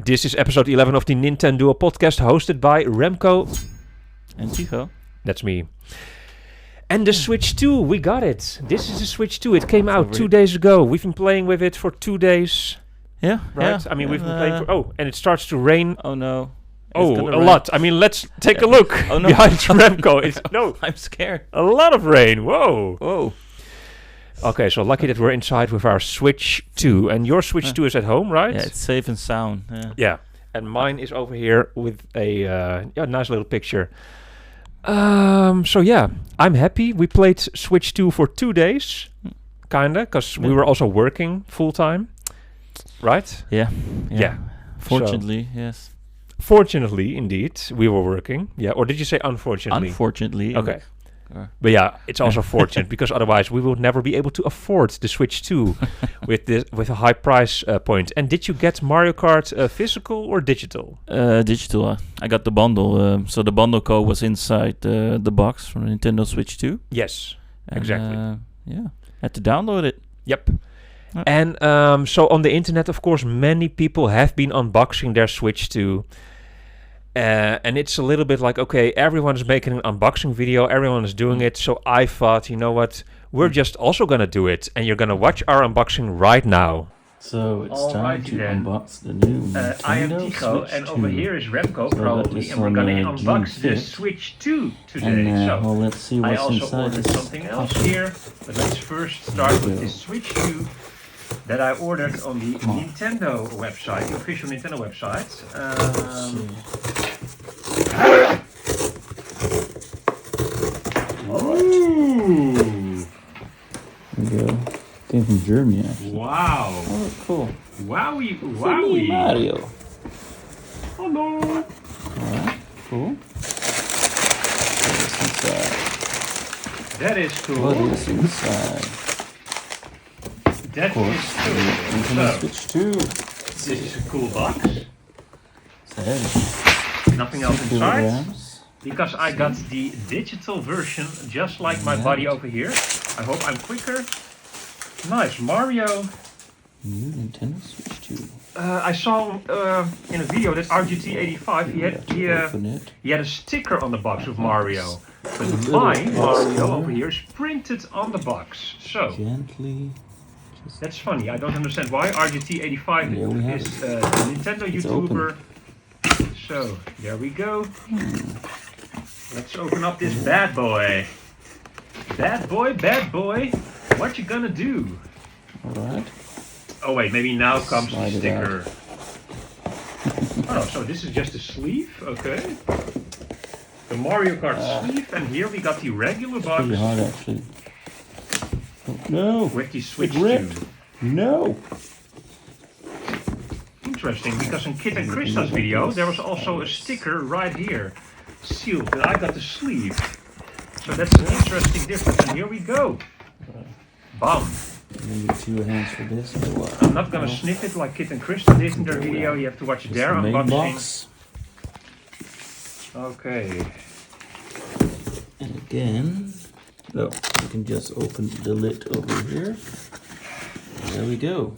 This is episode 11 of the NintenDUO Podcast, hosted by Remco and Tycho. That's me. And the Switch 2, we got it. This is the Switch 2. It came out 2 days ago. We've been playing with it for 2 days. Yeah, right? Yeah, I mean, we've been playing for... Oh, and it starts to rain. Oh, no. Oh, a lot. I mean, let's take a look behind Remco. No, I'm scared. A lot of rain. Whoa. Whoa. Okay, so lucky that we're inside with our Switch 2. And your Switch 2 is at home, right? Yeah, it's safe and sound. Yeah. And mine is over here with a nice little picture. So yeah, I'm happy. We played Switch 2 for 2 days, kinda, because we were also working full time, right? Yeah. Fortunately, yes. Fortunately, indeed, we were working. Yeah, or did you say unfortunately? Unfortunately. Okay. But yeah, it's also fortunate because otherwise we would never be able to afford the Switch 2 with a high price point. And did you get Mario Kart physical or digital? Digital. I got the bundle. So the bundle code was inside the box from Nintendo Switch 2. Yes, and, exactly. Had to download it. Yep. And so on the internet, of course, many people have been unboxing their Switch 2. And it's a little bit like, okay, everyone's making an unboxing video, everyone is doing it, so I thought, you know what, we're just also going to do it, and you're going to watch our unboxing right now. So it's time to unbox the new Nintendo I am Tycho, Switch and 2. over here is Remco, so probably, and we're going to unbox the Switch 2 today. And well, let's see what's I also inside ordered something else here, but let's first start with the Switch 2 that I ordered on the Nintendo website, the official Nintendo website. Ooh! There we go. Came from Germany, actually. Wow! Oh, cool. Wowie! Me, Wowie! Mario. Hello! Alright, cool. What's inside? That is cool. What is inside? That Of course, is the cool. Nintendo So, Switch 2. this is a cool box. It's heavy. Nothing else 6 inside. kilograms. Because I got the digital version, just like my buddy over here. I hope I'm quicker. Nice, Mario. New Nintendo Switch 2. I saw in a video that RGT85, he had a sticker on the box with Mario. But my Mario over here is printed on the box. So, Gently. that's funny. I don't understand why RGT85 is a Nintendo YouTuber. So, there we go. Let's open up this bad boy. Bad boy. What you gonna do? Alright. Oh wait, maybe now comes Slide the it sticker. Oh, so this is just a sleeve, okay. The Mario Kart sleeve, and here we got the regular box. Pretty hard, actually. Oh, no! With the Switch It ripped. 2. No! Interesting, because in Kit and Krista's video, there was also a sticker right here, sealed, and I got the sleeve. So that's an interesting difference, and here we go. Bam. You need 2 hands for this or what? I'm not gonna sniff it like Kit and Krista did in their video, you have to watch their the main unboxing. box. Okay. And again, you can just open the lid over here. There we go.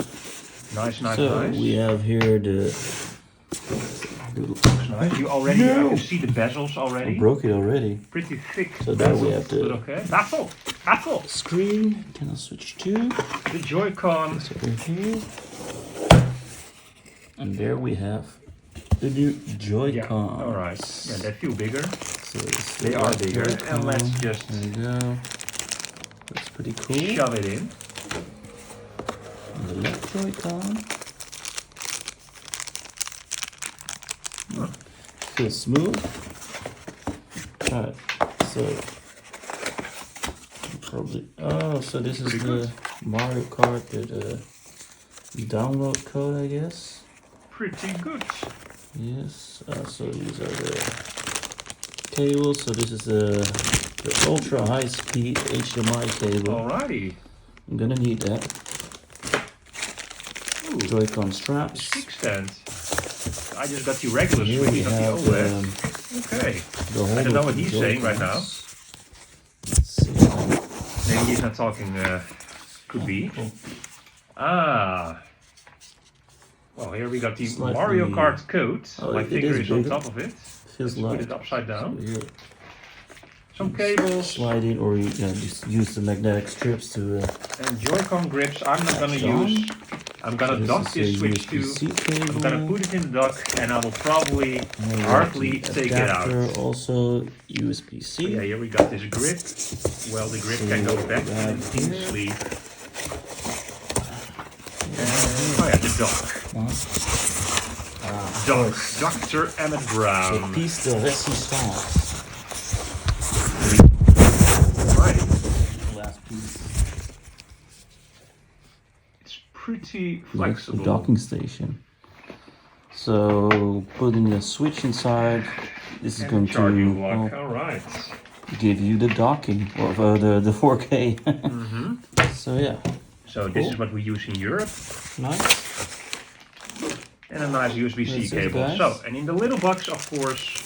Nice. So we have here the. Nice. You already I can see the bezels already. I broke it already. Pretty thick. So there bezels, we have the but okay. Baffle. Screen. Nintendo Switch 2. The Joy-Con. It's over here. And there we have the new Joy-Con. Yeah. All right. Yeah, they feel bigger. So They are bigger. And let's just there we go. That's pretty cool. shove it in. And the left Joy-Con. Feels smooth. Alright, so probably. Oh, so this is the Mario Kart, the download code, I guess. Pretty good. Yes. So these are the cables. So this is the ultra high speed HDMI cable. Alrighty. I'm gonna need that. Ooh, Joy-Con straps. stick stand. I just got the regular Here Switch, we not the have OLED. Okay. I don't know what he's saying right now. Let's see. Maybe he's not talking. Could be. Ah. Well, here we got the Slightly- Mario Kart code. Oh, My it finger is is on bigger. top of it. Feels Let's put like it upside down. So here, Some cables slide in, or you just use the magnetic strips to. and Joy-Con grips. I'm not gonna Down. use. I'm gonna This dock is this a switch to. USB-C cable. I'm gonna put it in the dock, and I will probably And we got hardly the take it out. adapter, also USB-C. Yeah, here we got this grip. Well, the grip can go back Right in the here. sleeve. Oh yeah, the dock. Dock. Dr. Emmett C'est Brown. piece de résistance. Right. Last piece. It's pretty That's the flexible. docking station. So putting the switch inside. This is And going the charging to block. Alright. give you the docking or the 4K. So yeah, So this is what we use in Europe. nice. And a nice USB-C That's it, cable. guys. So, and in the little box, of course,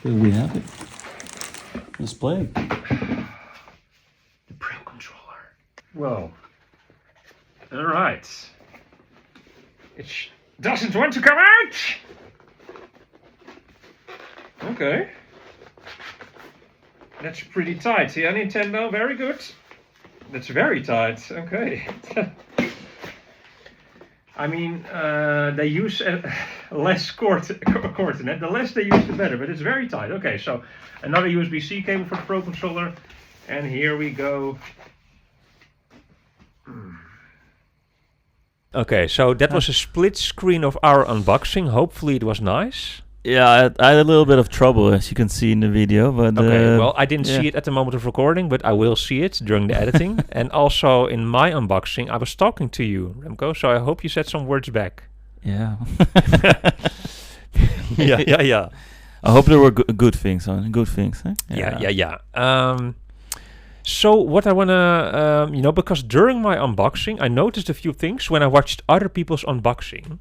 Here we have it. Let's play. the Pro controller. Whoa. Alright. It doesn't want to come out! Okay. That's pretty tight. Yeah, Nintendo, very good. That's very tight. Okay. I mean, they use less cord in it. The less they use, the better. But it's very tight. Okay, so another USB-C cable for the Pro controller, and here we go. Okay, so that was a split screen of our unboxing. Hopefully, it was nice. Yeah, I had a little bit of trouble, as you can see in the video, but Okay, well, I didn't yeah. see it at the moment of recording, but I will see it during the editing. And also in my unboxing, I was talking to you, Remco, so I hope you said some words back. yeah. Yeah. I hope there were good things on good things. Eh? Yeah. So what I wanna, because during my unboxing, I noticed a few things when I watched other people's unboxing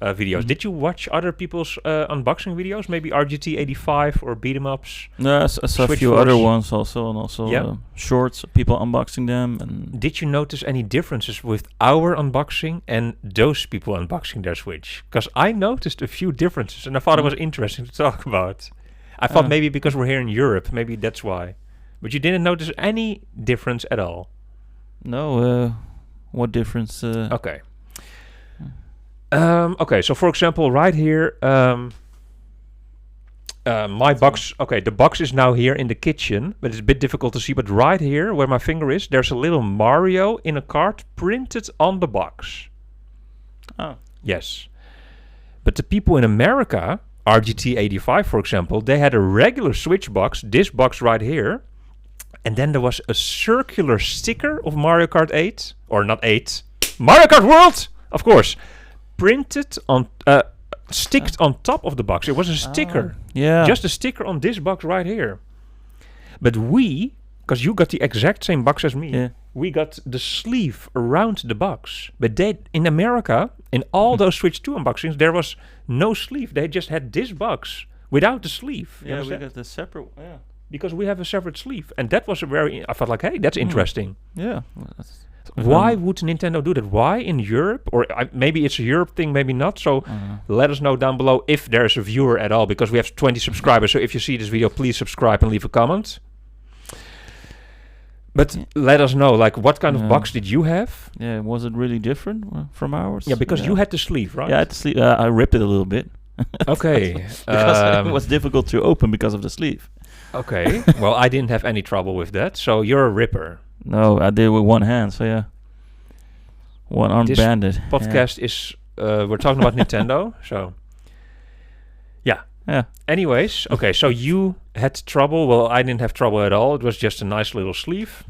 videos. Mhm. Did you watch other people's unboxing videos? Maybe RGT85 or beat 'em ups? No, I saw a Switch few other Force. ones also, and also Yeah. shorts, people unboxing them, and Did you notice any differences with our unboxing and those people unboxing their Switch? Because I noticed a few differences, and I thought it was interesting to talk about. I thought maybe because we're here in Europe, maybe that's why. But you didn't notice any difference at all. no, what difference? Okay. Okay, so for example, right here, my box, okay, the box is now here in the kitchen, but it's a bit difficult to see. But right here, where my finger is, there's a little Mario in a card printed on the box. Oh, Yes. But the people in America, RGT85, for example, they had a regular Switch box, this box right here. And then there was a circular sticker of Mario Kart 8, or not 8, Mario Kart World, of course, printed on, sticked on top of the box. It was a sticker, yeah. just a sticker on this box right here. But we, because you got the exact same box as me, Yeah. we got the sleeve around the box. But they, in America, in all those Switch 2 unboxings, there was no sleeve. They just had this box without the sleeve. You Yeah, we understand? got the separate. Yeah. Because we have a separate sleeve. And that was a very, I felt like, hey, that's interesting. Yeah. Well, that's- Why would Nintendo do that? Why in Europe? Or maybe it's a Europe thing, maybe not. So let us know down below if there's a viewer at all, because we have 20 subscribers. So if you see this video, please subscribe and leave a comment. But let us know, like, what kind of Yeah. box did you have? Yeah, was it really different from ours? Yeah, because you had the sleeve, right? Yeah, I had the sleeve. I ripped it a little bit. Okay. Because it was difficult to open because of the sleeve. Okay. Well, I didn't have any trouble with that. So you're a ripper. No, I did with one hand, so yeah. One arm This banded. Podcast is, we're talking about Nintendo. So, Yeah. anyways, okay, so you had trouble. Well, I didn't have trouble at all. It was just a nice little sleeve.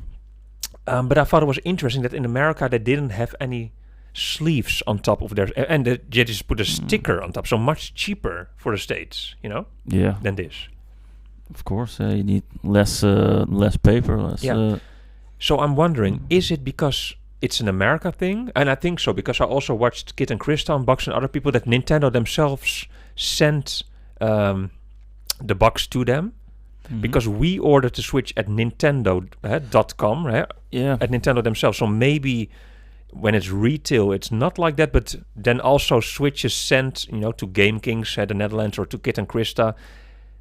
But I thought it was interesting that in America they didn't have any sleeves on top of their, and they just put a sticker on top. So much cheaper for the States, Yeah, than this. of course. You need less paper, less. Yeah. So I'm wondering, is it because it's an America thing? And I think so, because I also watched Kit and Krista unbox and other people that Nintendo themselves sent the box to them. Mhm. Because we ordered the Switch at Nintendo.com, right? Yeah. At Nintendo themselves. So maybe when it's retail, it's not like that. But then also Switch is sent, to Game Kings at the Netherlands or to Kit and Krista.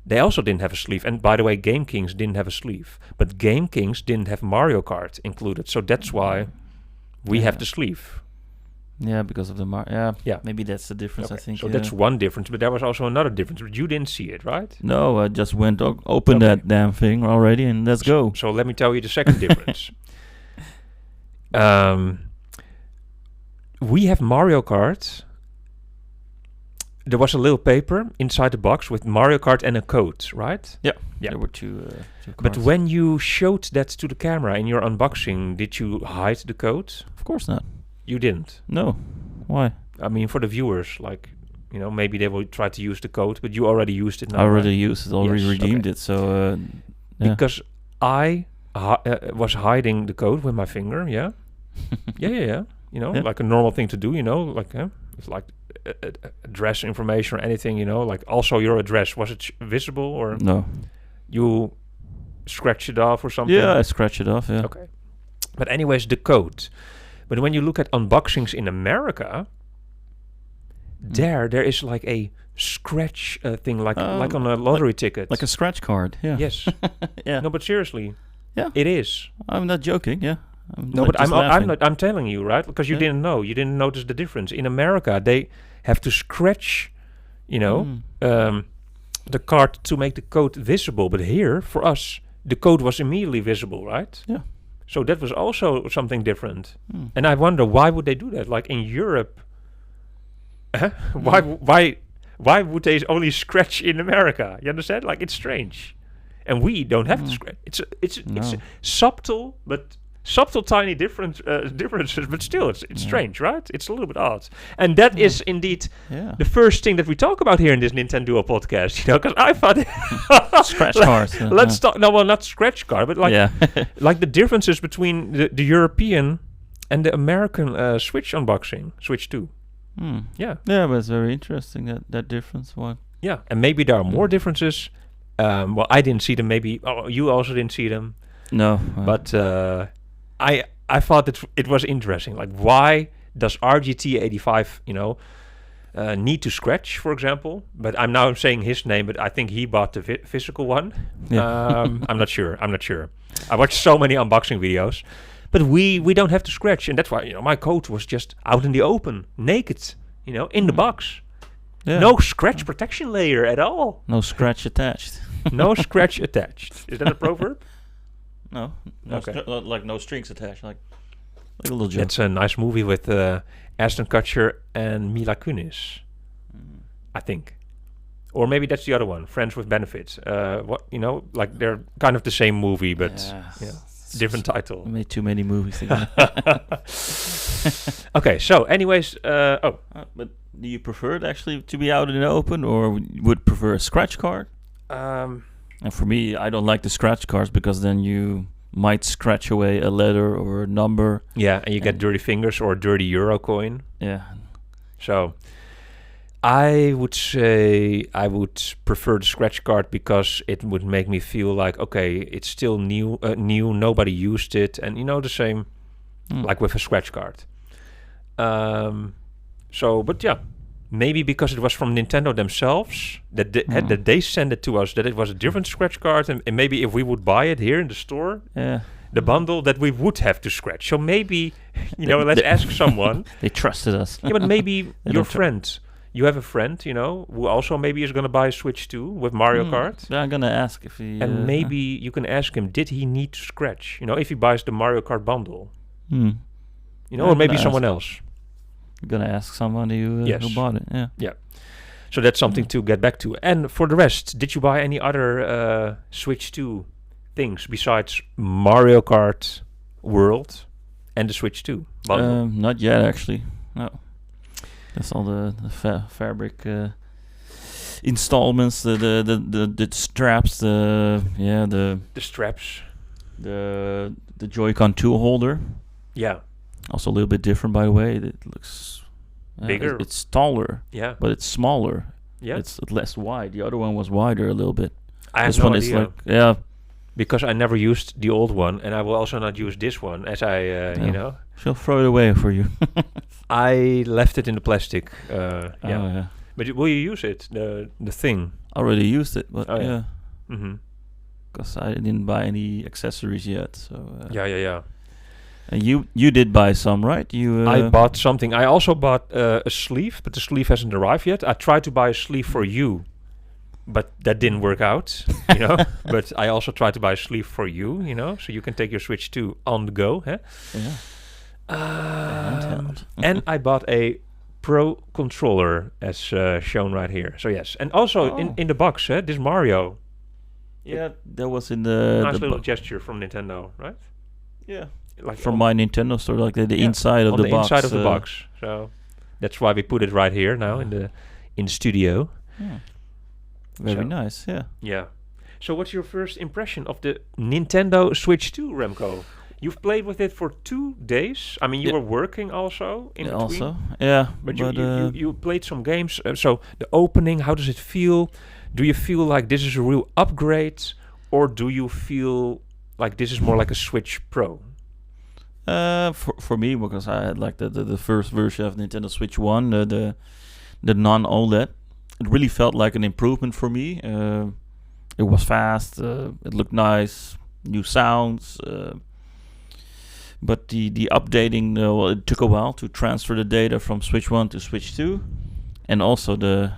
They also didn't have a sleeve. And by the way, Game Kings didn't have a sleeve. But Game Kings didn't have Mario Kart included. So that's why we have the sleeve. Yeah, because of the Yeah. Maybe that's the difference. I think. So that's one difference. But there was also another difference. But you didn't see it, right? No, I just went open that damn thing already, and let's go. So let me tell you the second difference. We have Mario Kart. There was a little paper inside the box with Mario Kart and a code, right? Yeah. Yeah. There were two But cards. when you showed that to the camera in your unboxing, did you hide the code? Of course not. You didn't. No. Why? I mean, for the viewers, like, maybe they will try to use the code, but you already used it now. I already right? used it, already Yes, redeemed okay. it, so... yeah. Because I was hiding the code with my finger, yeah? yeah. Yeah. Like a normal thing to do, like, it's like address information or anything, like also your address. Was it visible or No. you scratched it off or something? Yeah, I scratched it off, yeah. Okay. But anyways, the code. But when you look at unboxings in America, there is like a scratch thing, like on a lottery ticket. Like a scratch card, yeah. Yes. Yeah. No, but seriously. Yeah. It is. I'm not joking, yeah. No, but just laughing. I'm telling you, right? Because you Yeah. didn't know. You didn't notice the difference. In America, they have to scratch, the card to make the code visible. But here, for us, the code was immediately visible, right? Yeah. So that was also something different. Mm. And I wonder, why would they do that? Like in Europe, why would they only scratch in America? You understand? Like, it's strange. And we don't have to scratch. It's No. subtle tiny differences, but still it's strange, right? It's a little bit odd. And that is indeed Yeah. the first thing that we talk about here in this NintenDUO podcast, because I thought Scratch cards. let's talk not scratch card, but like yeah. like the differences between the European and the American Switch unboxing, Switch 2. Yeah. Yeah, but it's very interesting that difference. Why? Yeah. And maybe there are more differences. Well, I didn't see them. Maybe you also didn't see them. No. But I thought that it was interesting. Like, why does RGT85, need to scratch, for example? But I'm saying his name, but I think he bought the physical one. Yeah. I'm not sure. I watched so many unboxing videos, but we don't have to scratch, and that's why my code was just out in the open, naked, in the box. Yeah. No scratch protection layer at all. No scratch attached. No scratch attached. Is that a proverb? No. Okay. Like no strings attached. Like a little joke. That's a nice movie with Ashton Kutcher and Mila Kunis, I think. Or maybe that's the other one, Friends with Benefits. Like they're kind of the same movie, but different title. Made too many movies together. Okay, so anyways, But do you prefer it actually to be out in the open, or would prefer a scratch card? And for me, I don't like the scratch cards because then you might scratch away a letter or a number. yeah, and you get dirty fingers or a dirty euro coin. Yeah. So I would say I would prefer the scratch card because it would make me feel like, okay, it's still new, nobody used it, and the same like with a scratch card. But yeah, maybe because it was from Nintendo themselves that they sent it to us, that it was a different scratch card, and maybe if we would buy it here in the store, the bundle, that we would have to scratch. So maybe, let's ask someone. They trusted us. Yeah, but maybe They your don't friend, you have a friend, who also maybe is going to buy a Switch 2 with Mario Kart. Yeah, I'm gonna ask if he. And maybe you can ask him, did he need to scratch? If he buys the Mario Kart bundle. Yeah, Or maybe I'm gonna someone ask. else. You're gonna ask somebody who bought it. Yeah. So that's something to get back to. And for the rest, did you buy any other Switch 2 things besides Mario Kart World and the Switch 2 bundle? Not yet, actually. No. That's all the fabric installments, the straps, the straps. the Joy-Con tool holder. Yeah. Also a little bit different, by the way. It looks bigger. It's taller, Yeah. but it's smaller. Yeah. It's less wide. The other one was wider a little bit. I have This no one idea. is like because I never used the old one, and I will also not use this one, as I, She'll throw it away for you. I left it in the plastic. Oh, yeah. But will you use it? The thing. I already used it, but yeah. Mm-hmm. Because I didn't buy any accessories yet. So Yeah. And you did buy some, right? You I bought something. I also bought a sleeve, but the sleeve hasn't arrived yet. I tried to buy a sleeve for you, but that didn't work out, you know. But I also tried to buy a sleeve for you, you know, so you can take your Switch 2 on the go. Huh? Yeah. And I bought a Pro controller, as shown right here. So yes, and also in the box, this Mario. Yeah, that was in the Nice little gesture from Nintendo, right? Yeah. Like from my Nintendo store, like the inside of the box. Inside of the box. So that's why we put it right here now in the studio. Yeah. Very nice. Yeah. Yeah. So what's your first impression of the Nintendo Switch 2, Remco? You've played with it for 2 days. I mean, you were working also in between. Also, yeah. But you played some games. So the opening, how does it feel? Do you feel like this is a real upgrade, or do you feel like this is more like a Switch Pro? For me, because I had like the first version of Nintendo Switch 1, the non-OLED, it really felt like an improvement for me. It was fast, it looked nice, new sounds, but the updating, it took a while to transfer the data from Switch 1 to Switch 2, and also the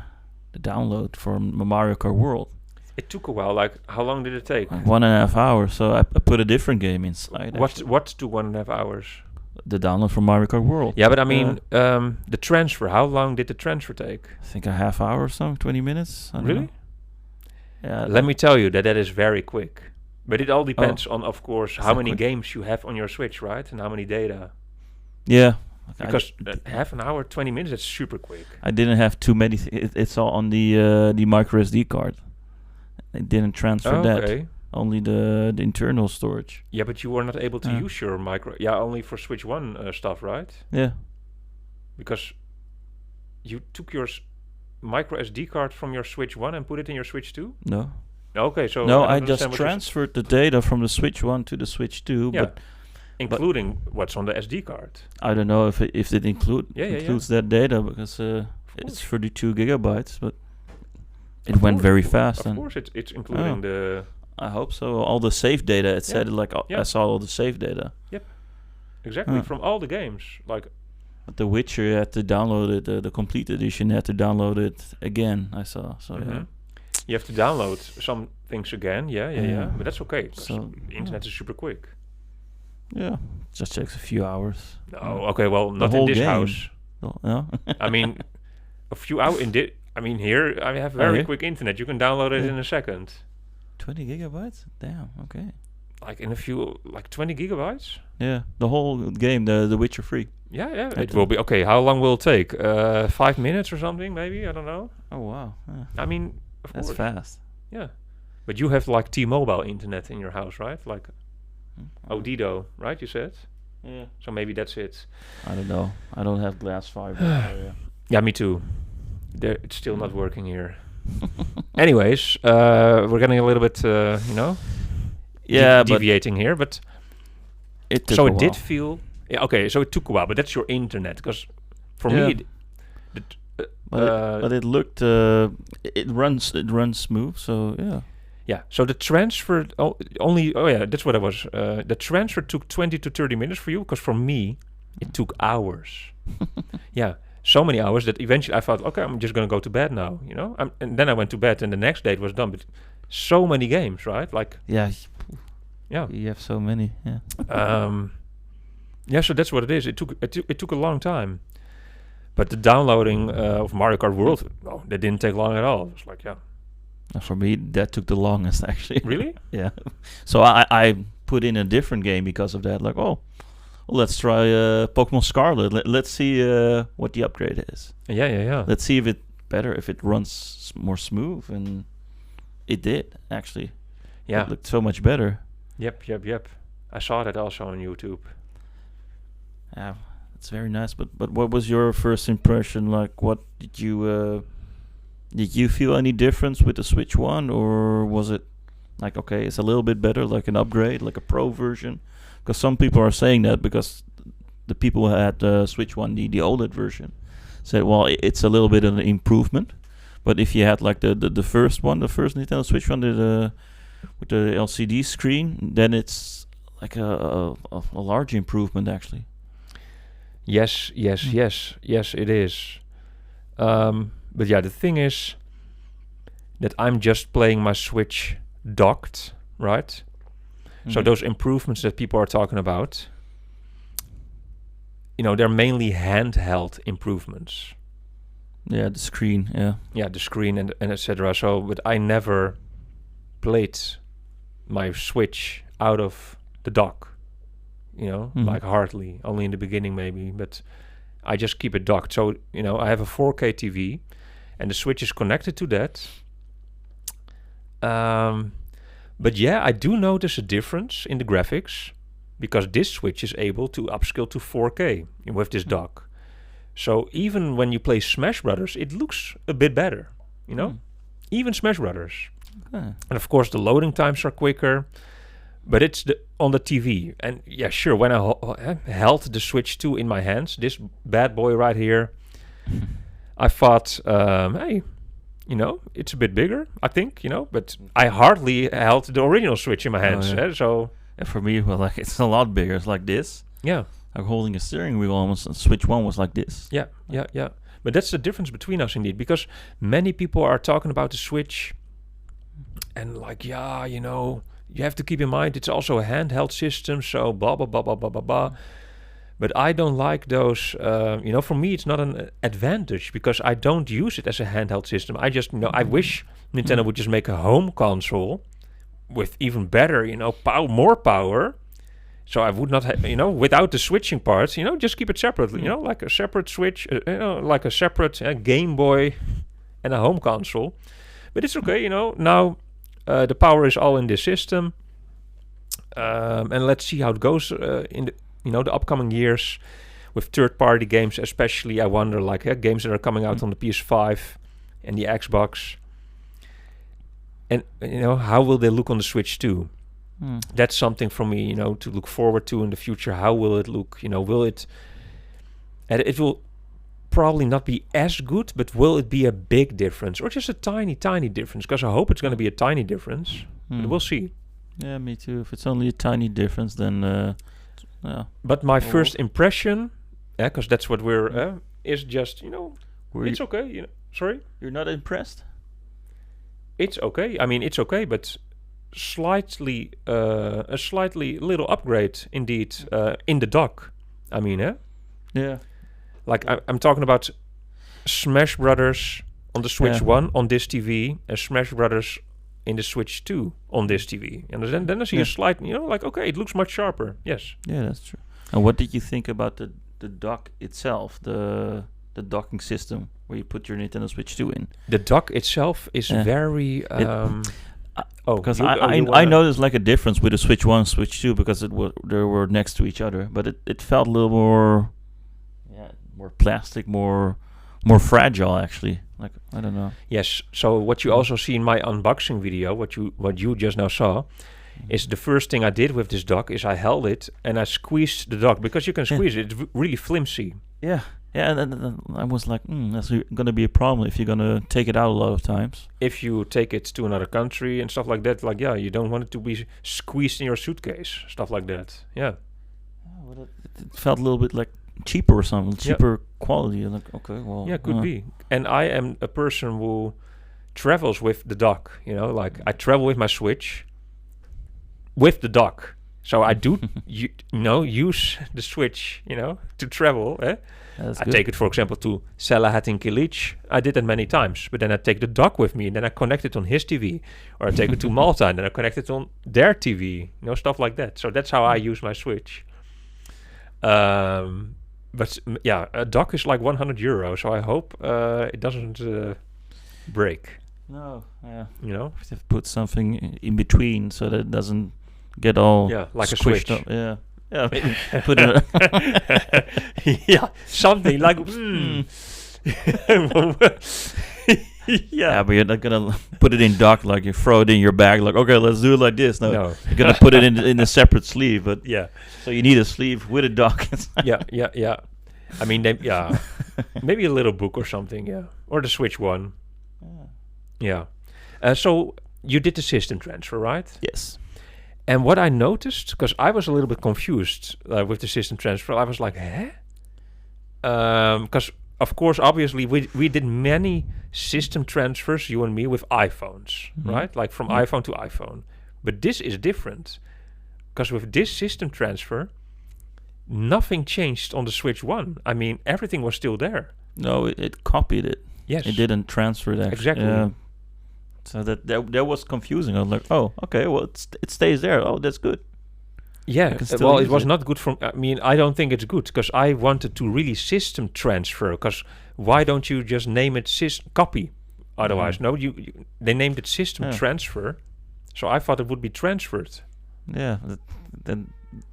download from Mario Kart World. It took a while. Like, how long did it take? Like 1.5 hours. So I put a different game inside. What to 1.5 hours? The download from Mario Kart World. Yeah, but I mean, the transfer. How long did the transfer take? I think a half hour or so, 20 minutes. I don't know. Yeah. Let me tell you that is very quick. But it all depends on, of course, how many games you have on your Switch, right? And how many data. Yeah. Because half an hour, 20 minutes, that's super quick. I didn't have too many. It's all on the micro SD card. I didn't transfer that. Only the internal storage. Yeah, but you were not able to use your micro. Yeah, only for Switch 1 stuff, right? Yeah. Because you took your micro SD card from your Switch 1 and put it in your Switch 2? No. Okay, so... No, I just transferred the data from the Switch 1 to the Switch 2, but... Including what's on the SD card. I don't know if it includes that data, because it's 32 gigabytes, but it went very fast. Of course, it's including the... I hope so. All the save data, it said I saw all the save data. Yep. Exactly, from all the games. Like, but The Witcher, you had to download it, the complete edition, you had to download it again, I saw. So yeah. You have to download some things again, yeah. But that's okay, so the internet is super quick. Yeah, just takes a few hours. No, okay, well, not in this house. No. I mean, a few hours in this... I mean, here, I have very quick internet. You can download it in a second. 20 gigabytes? Damn, okay. Like in a few, like 20 gigabytes? Yeah, the whole game, the Witcher 3. Yeah, it will be. Okay, how long will it take? 5 minutes or something, maybe? I don't know. Oh, wow. Yeah. I mean, of course. That's fast. Yeah. But you have like T-Mobile internet in your house, right? Like Odido, right? You said? Yeah. So maybe that's it. I don't know. I don't have glass fiber. Yeah, me too. It's still not working here. Anyways, we're getting a little bit, deviating here, but it took a while. Did feel... Yeah, okay, so it took a while, but that's your internet, because for me... But it looked... it runs smooth, so yeah. Yeah, so the transfer that's what it was. The transfer took 20 to 30 minutes for you, because for me, it took hours. Yeah, so many hours that eventually I thought, okay, I'm just going to go to bed now, you know? And then I went to bed, and the next day it was done. But so many games, right? Like... Yeah. Yeah. You have so many, yeah. Yeah, so that's what it is. It took a long time. But the downloading of Mario Kart World, that didn't take long at all. It was like, For me, that took the longest, actually. Really? Yeah. So I put in a different game because of that. Like, let's try Pokemon Scarlet. Let's see what the upgrade is. Yeah. Let's see if it runs more smooth, and it did, actually. Yeah. It looked so much better. Yep. I saw that also on YouTube. Yeah, it's very nice. But what was your first impression? Like, what did you feel any difference with the Switch 1, or was it like, okay, it's a little bit better, like an upgrade, like a pro version? Because some people are saying that because the people who had the Switch One, the OLED version, said, well, it's a little bit of an improvement. But if you had like the first one, the first Nintendo Switch one, with the LCD screen, then it's like a large improvement actually. Yes, it is. But yeah, the thing is that I'm just playing my Switch docked, right? So those improvements that people are talking about, they're mainly handheld improvements. Yeah, the screen, yeah. Yeah, the screen and etc. So, but I never played my Switch out of the dock, like hardly, only in the beginning maybe, but I just keep it docked. So, I have a 4K TV and the Switch is connected to that. But yeah, I do notice a difference in the graphics because this Switch is able to upscale to 4K with this dock. So even when you play Smash Brothers, it looks a bit better, even Smash Brothers. Okay. And of course, the loading times are quicker, but it's on the TV. And yeah, sure, when I held the Switch 2 in my hands, this bad boy right here, I thought, hey, it's a bit bigger, I think, but I hardly held the original Switch in my hands. So and for me, well, like it's a lot bigger. It's like this. Yeah. Like holding a steering wheel almost, and Switch 1 was like this. Yeah. But that's the difference between us indeed, because many people are talking about the Switch and like, you have to keep in mind it's also a handheld system, so blah, blah, blah, blah, blah, blah, blah. But I don't like those, for me it's not an advantage because I don't use it as a handheld system. I just, I wish Nintendo would just make a home console with even better, more power. So I would not have, without the switching parts, just keep it separately, like a separate Switch, like a separate Game Boy and a home console. But it's okay, now the power is all in this system. And let's see how it goes in the upcoming years with third-party games, especially. I wonder, like games that are coming out on the PS5 and the Xbox. And, how will they look on the Switch too? That's something for me, to look forward to in the future. How will it look? Will it... And it will probably not be as good, but will it be a big difference? Or just a tiny, tiny difference? Because I hope it's going to be a tiny difference. But we'll see. Yeah, me too. If it's only a tiny difference, then... yeah. But my first impression, because that's what we're... is just, it's okay. Sorry? You're not impressed? It's okay. I mean, it's okay, but... a slightly little upgrade indeed in the dock. I mean, yeah. Like I'm talking about Smash Brothers on the Switch 1 on this TV and Smash Brothers in the Switch 2 on this TV. And then I see a slight, like, okay, it looks much sharper. Yes. Yeah, that's true. And what did you think about the dock itself, the docking system where you put your Nintendo Switch 2 in? The dock itself is very... because I noticed like a difference with the Switch 1 and Switch 2 because they were next to each other, but it felt a little more plastic, more fragile actually. Like, I don't know. Yes, so what you also see in my unboxing video, what you just now saw, is the first thing I did with this dock is I held it and I squeezed the dock because you can squeeze it. It's really flimsy. Yeah. Yeah, and I was like, that's going to be a problem if you're going to take it out a lot of times. If you take it to another country and stuff like that, like, you don't want it to be squeezed in your suitcase, stuff like that. Yeah. Well, it felt a little bit like cheaper or something, cheaper quality. Like, okay, well. Yeah, could be. And I am a person who travels with the dock, like I travel with my Switch with the dock. So I do, use the Switch, to travel, I take it, for example, to Salahat in Kilic. I did that many times, but then I take the dock with me and then I connect it on his TV. Or I take it to Malta and then I connect it on their TV, stuff like that. So that's how I use my Switch. But yeah, a dock is like €100, so I hope it doesn't break. No, yeah. You have to put something in between so that it doesn't get all like a Switch. Up. Yeah. Yeah, put it. Yeah, something like. Yeah, but you're not gonna put it in dock like you throw it in your bag. Like, okay, let's do it like this. No, No. you're gonna put it in a separate sleeve. But Yeah. so you need a sleeve with a dock. Yeah. I mean, maybe a little book or something. Yeah, or the Switch one. Yeah. So you did the system transfer, right? Yes. And what I noticed, because I was a little bit confused with the system transfer, I was like, huh? Because, of course, obviously, we did many system transfers, you and me, with iPhones, right? Like from iPhone to iPhone. But this is different. Because with this system transfer, nothing changed on the Switch 1. I mean, everything was still there. No, it copied it. Yes. It didn't transfer it, actually. Exactly. So that was confusing. I was like, oh, okay, well, it stays there. Oh, that's good. Yeah, can still well, it use was it. not good from... I mean, I don't think it's good, because I wanted to really system transfer, because why don't you just name it copy? Otherwise, no, they named it system transfer, so I thought it would be transferred. Yeah, then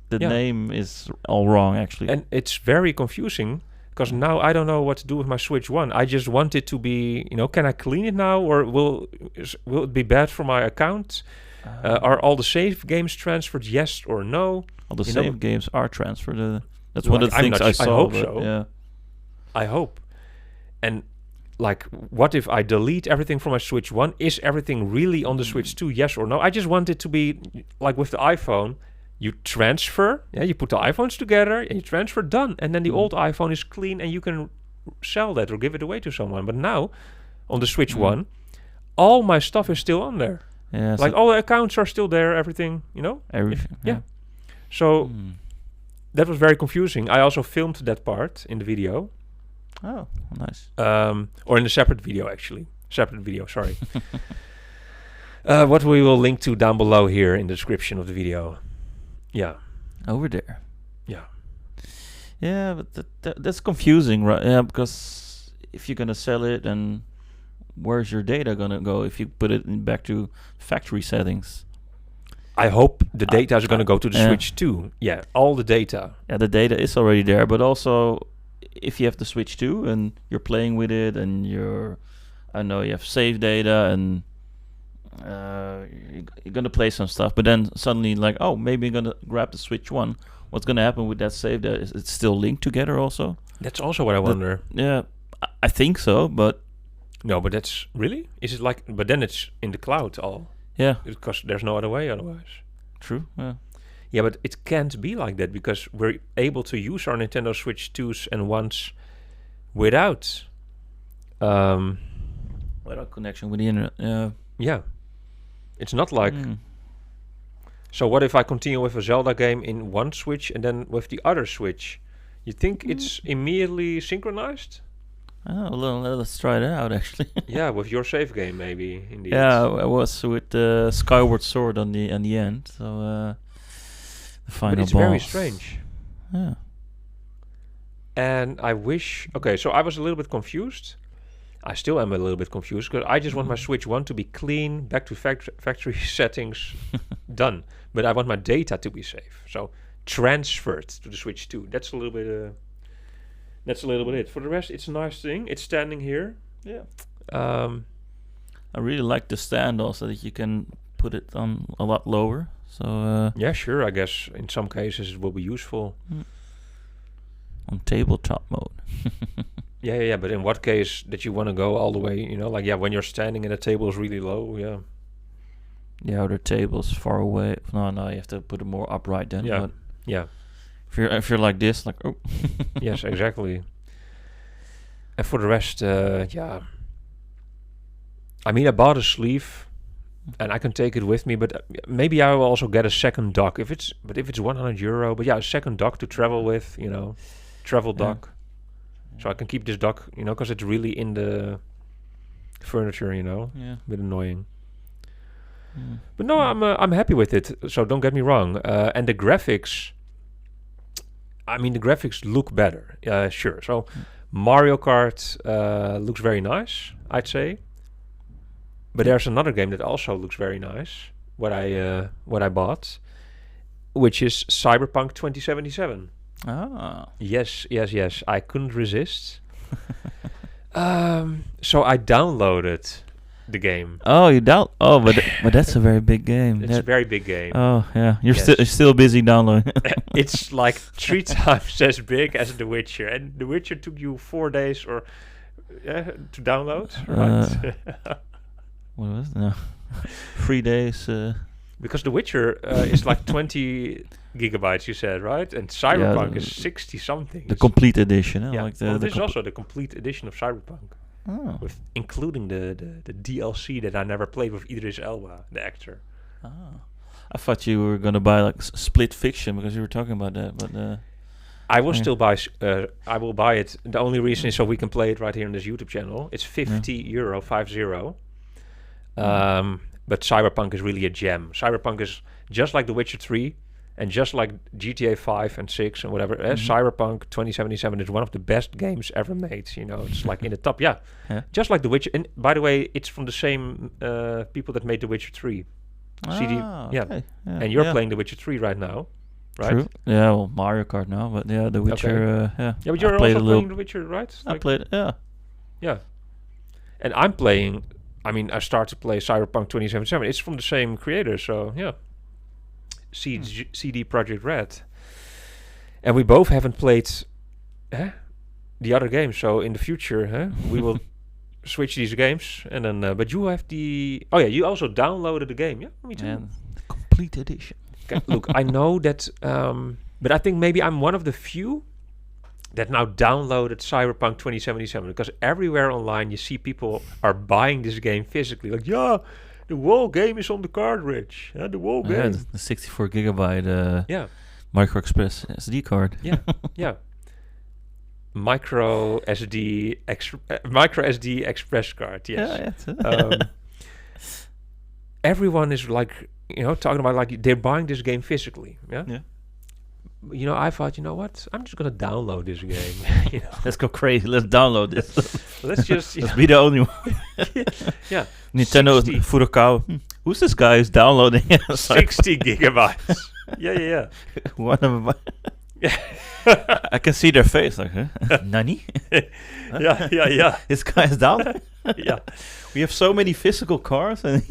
the Yeah. name is all wrong, actually. And it's very confusing, because now I don't know what to do with my Switch 1. I just want it to be, can I clean it now, or will it be bad for my account? Are all the save games transferred, yes or no? All the You know, save games are transferred. That's Well, one of the I'm things not I s- I saw. hope but so. Yeah. I hope. And like, what if I delete everything from my Switch 1? Is everything really on the Switch 2, yes or no? I just want it to be like with the iPhone. You transfer, you put the iPhones together, and you transfer, done. And then the old iPhone is clean, and you can sell that or give it away to someone. But now, on the Switch 1, all my stuff is still on there. Yeah. Like, all the accounts are still there, everything, everything. Yeah. So, that was very confusing. I also filmed that part in the video. Oh, nice. Or in a separate video, actually. Sorry. What we will link to down below here in the description of the video. Yeah. Over there. Yeah. Yeah, but that's confusing, right? Yeah, because if you're gonna sell it, and where's your data gonna go if you put it back to factory settings? I hope the data is going to go to the yeah. Switch 2. Yeah, all the data. Yeah, the data is already there, but also if you have the Switch 2 and you're playing with it, and you have save data, and you're gonna play some stuff, but then suddenly like, oh, maybe I'm gonna grab the Switch 1. What's gonna happen with that save data? Is it still linked together also? That's also what I wonder. Yeah, I think so, but No, but that's... Really? Is it like... But then it's in the cloud all. yeah, Because there's no other way otherwise. true. Yeah. Yeah, but it can't be like that, because we're able to use our Nintendo Switch 2s and 1s without... Without connection with the internet. Yeah. Yeah. It's not like... So what if I continue with a Zelda game in one Switch and then with the other Switch? You think it's immediately synchronized? Oh, well, let's try it out, actually. Yeah, with your save game maybe. Indeed. Yeah, I was with Skyward Sword on the end, so the final But it's boss. very strange. Yeah. And I wish... Okay, so I was a little bit confused. I still am a little bit confused, because I just want my Switch 1 to be clean, back to factory settings, done. But I want my data to be safe. So transferred to the Switch 2. That's a little bit... That's a little bit it. For the rest, it's a nice thing. It's standing here. Yeah. I I really like the stand also, that you can put it on a lot lower. So Yeah, sure. I guess in some cases it will be useful. on tabletop mode. Yeah. But in what case that you want to go all the way? Like when you're standing and the table is really low. Yeah. The outer table's far away. No, you have to put it more upright then. Yeah. But Yeah. if you're like this, like, oh. Yes, exactly. And for the rest, yeah. I mean, I bought a sleeve, and I can take it with me. But maybe I will also get a second dock if it's €100. But yeah, a second dock to travel with. Travel dock. So I can keep this dock, because it's really in the furniture. Yeah. A bit annoying. But no, I'm happy with it. So don't get me wrong. And the graphics. I mean, the graphics look better. Sure. So Mario Kart looks very nice, I'd say. But there's another game that also looks very nice. What I bought, which is Cyberpunk 2077. Ah. Yes. I couldn't resist. So I downloaded the game. Oh, you but that's a very big game. It's a very big game. Oh yeah, you're Yes. still busy downloading. It's like 3 times as big as The Witcher, and The Witcher took you 4 days or to download, right? What was it? No, 3 days. Because The Witcher is like 20 gigabytes, you said, right? And Cyberpunk is 60 something. The complete edition. Yeah. Like Well, this is also the complete edition of Cyberpunk, Oh. with including the DLC that I never played with Idris Elba, the actor. Ah. I thought you were gonna buy like Split Fiction because you were talking about that, but I will still buy. I will buy it. The only reason is so we can play it right here on this YouTube channel. It's €50, 50. But Cyberpunk is really a gem. Cyberpunk is just like The Witcher 3, and just like GTA 5 and 6 and whatever. Cyberpunk 2077 is one of the best games ever made. You know, it's like in the top. Yeah, just like The Witcher. And by the way, it's from the same people that made The Witcher 3. CD. Okay. And you're playing The Witcher 3 right now, right? True. Yeah, well, Mario Kart now, but yeah, The Witcher. Yeah, but you're played also playing The Witcher, right? I played it. Yeah. Yeah. And I'm playing. I mean, I started to play Cyberpunk 2077. It's from the same creator, so yeah. CD Projekt Red. And we both haven't played the other games, so in the future, we will switch these games, and then. But you have the. Oh yeah, you also downloaded the game, yeah? Me too. And the complete edition. Okay, look, I know that, but I think maybe I'm one of the few that now downloaded Cyberpunk 2077, because everywhere online you see people are buying this game physically. Like, yeah, the whole game is on the cartridge. The whole game. The 64 gigabyte Yeah. Micro Express SD card. Yeah, yeah. Micro SD Express card. Yes. Yeah. Everyone is like, talking about like they're buying this game physically. Yeah. Yeah. I thought, you know what? I'm just gonna download this game. Let's go crazy. Let's download this. Let's just Let's be the only one. Yeah. Nintendo 60. Furukawa. Who's this guy who's downloading 60 gigabytes. Yeah. One of them. I can see their face like, huh? Nani? Yeah. This guy's down. Yeah. We have so many physical cars, and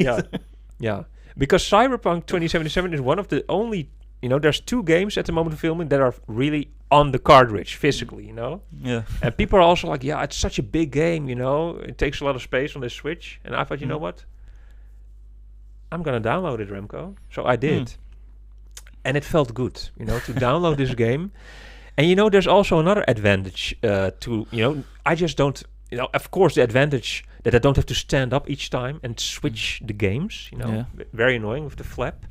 Yeah. Because Cyberpunk 2077 is one of the only. There's 2 games at the moment of filming that are really on the cartridge physically. Yeah. And people are also like, yeah, it's such a big game. It takes a lot of space on the Switch. And I thought, you know what? I'm gonna download it, Remco. So I did. And it felt good, to download this game. And there's also another advantage to, I just don't, of course the advantage that I don't have to stand up each time and switch the games, very annoying with the flap.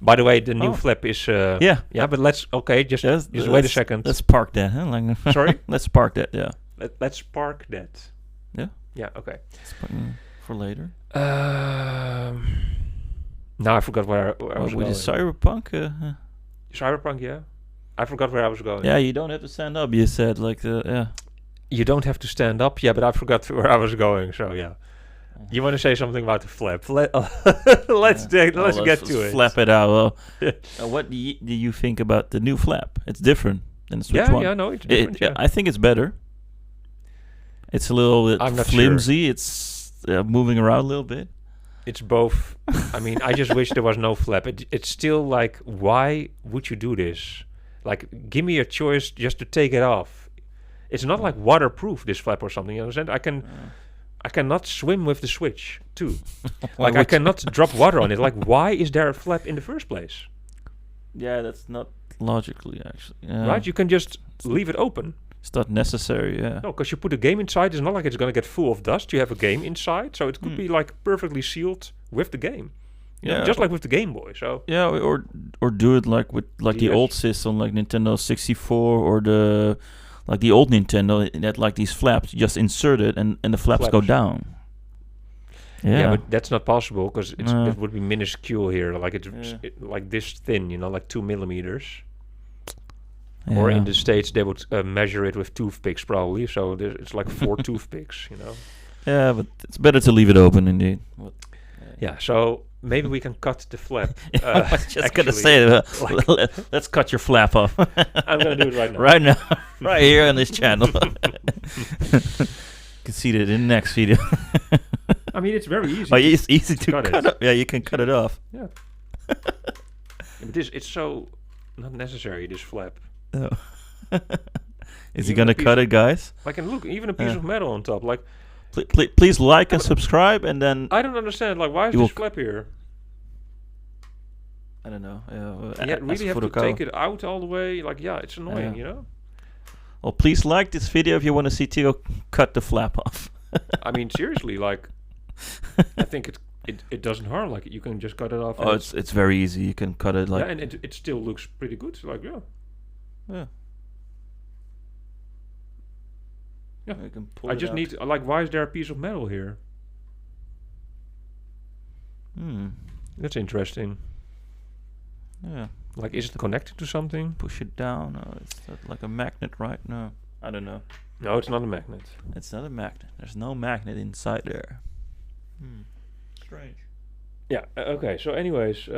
By the way, the new flap is, yeah, but let's, just wait a second. Let's park that, huh? Like, sorry? Let's park that, yeah. Let's park that. Yeah? Yeah, okay. For later. Now I forgot where I was going. With the Cyberpunk? Cyberpunk, yeah. I forgot where I was going. Yeah, you don't have to stand up, you said, yeah. You don't have to stand up, yeah, but I forgot where I was going, so yeah. You want to say something about the flap? Let's get to it. Flap it out. Well, what do you think about the new flap? It's different than the Switch one. Yeah, no, it's different. I think it's better. It's a little bit flimsy. Sure. It's moving around a little bit. It's both. I mean, I just wish there was no flap. It's still like, why would you do this? Like, give me a choice just to take it off. It's not like waterproof, this flap or something. You understand? I cannot swim with the Switch too. Like, I cannot drop water on it. Like, why is there a flap in the first place? Yeah, that's not logically actually. Yeah. Right? You can just leave it open. It's not necessary, yeah. No, because you put a game inside, it's not like it's going to get full of dust. You have a game inside, so it could be like perfectly sealed with the game. You know, just like with the Game Boy. So yeah, or do it like with like the old system, like Nintendo 64 or the old Nintendo. It had like these flaps. You just insert it, and the flaps go down. Yeah, but that's not possible because it would be minuscule here. Like it's like this thin, like 2 millimeters. Yeah. Or in the States, they would measure it with toothpicks probably. So it's like 4 toothpicks, Yeah, but it's better to leave it open indeed. Yeah, so maybe we can cut the flap. I was just going to say, let's cut your flap off. I'm going to do it right now. Right now. Right here on this channel. can see that in the next video. I mean, it's very easy. But it's easy to cut cut it. off. Yeah, you can cut it off. Yeah. But it's so not necessary, this flap. Oh. Is he Even gonna a piece cut it, guys? Like, and look, even a piece of metal on top. Like, Please like and subscribe, and then I don't understand. Like, why is You this will flap here? I don't know. And yet, really have to take it out all the way. Like, yeah, it's annoying, you know. Well, please like this video if you want to see Theo cut the flap off. I mean, seriously, like, I think it doesn't harm. Like, you can just cut it off. Oh, it's very easy. You can cut it like. Yeah, and it still looks pretty good. Like, yeah. You can pull I it just out. need, like, why is there a piece of metal here? That's interesting. Yeah. Like, is it connected to something? Push it down. Oh, it's not like a magnet, right? No, I don't know. No, it's not a magnet. It's not a magnet. There's no magnet inside there. Strange. Yeah. Okay. So, anyways,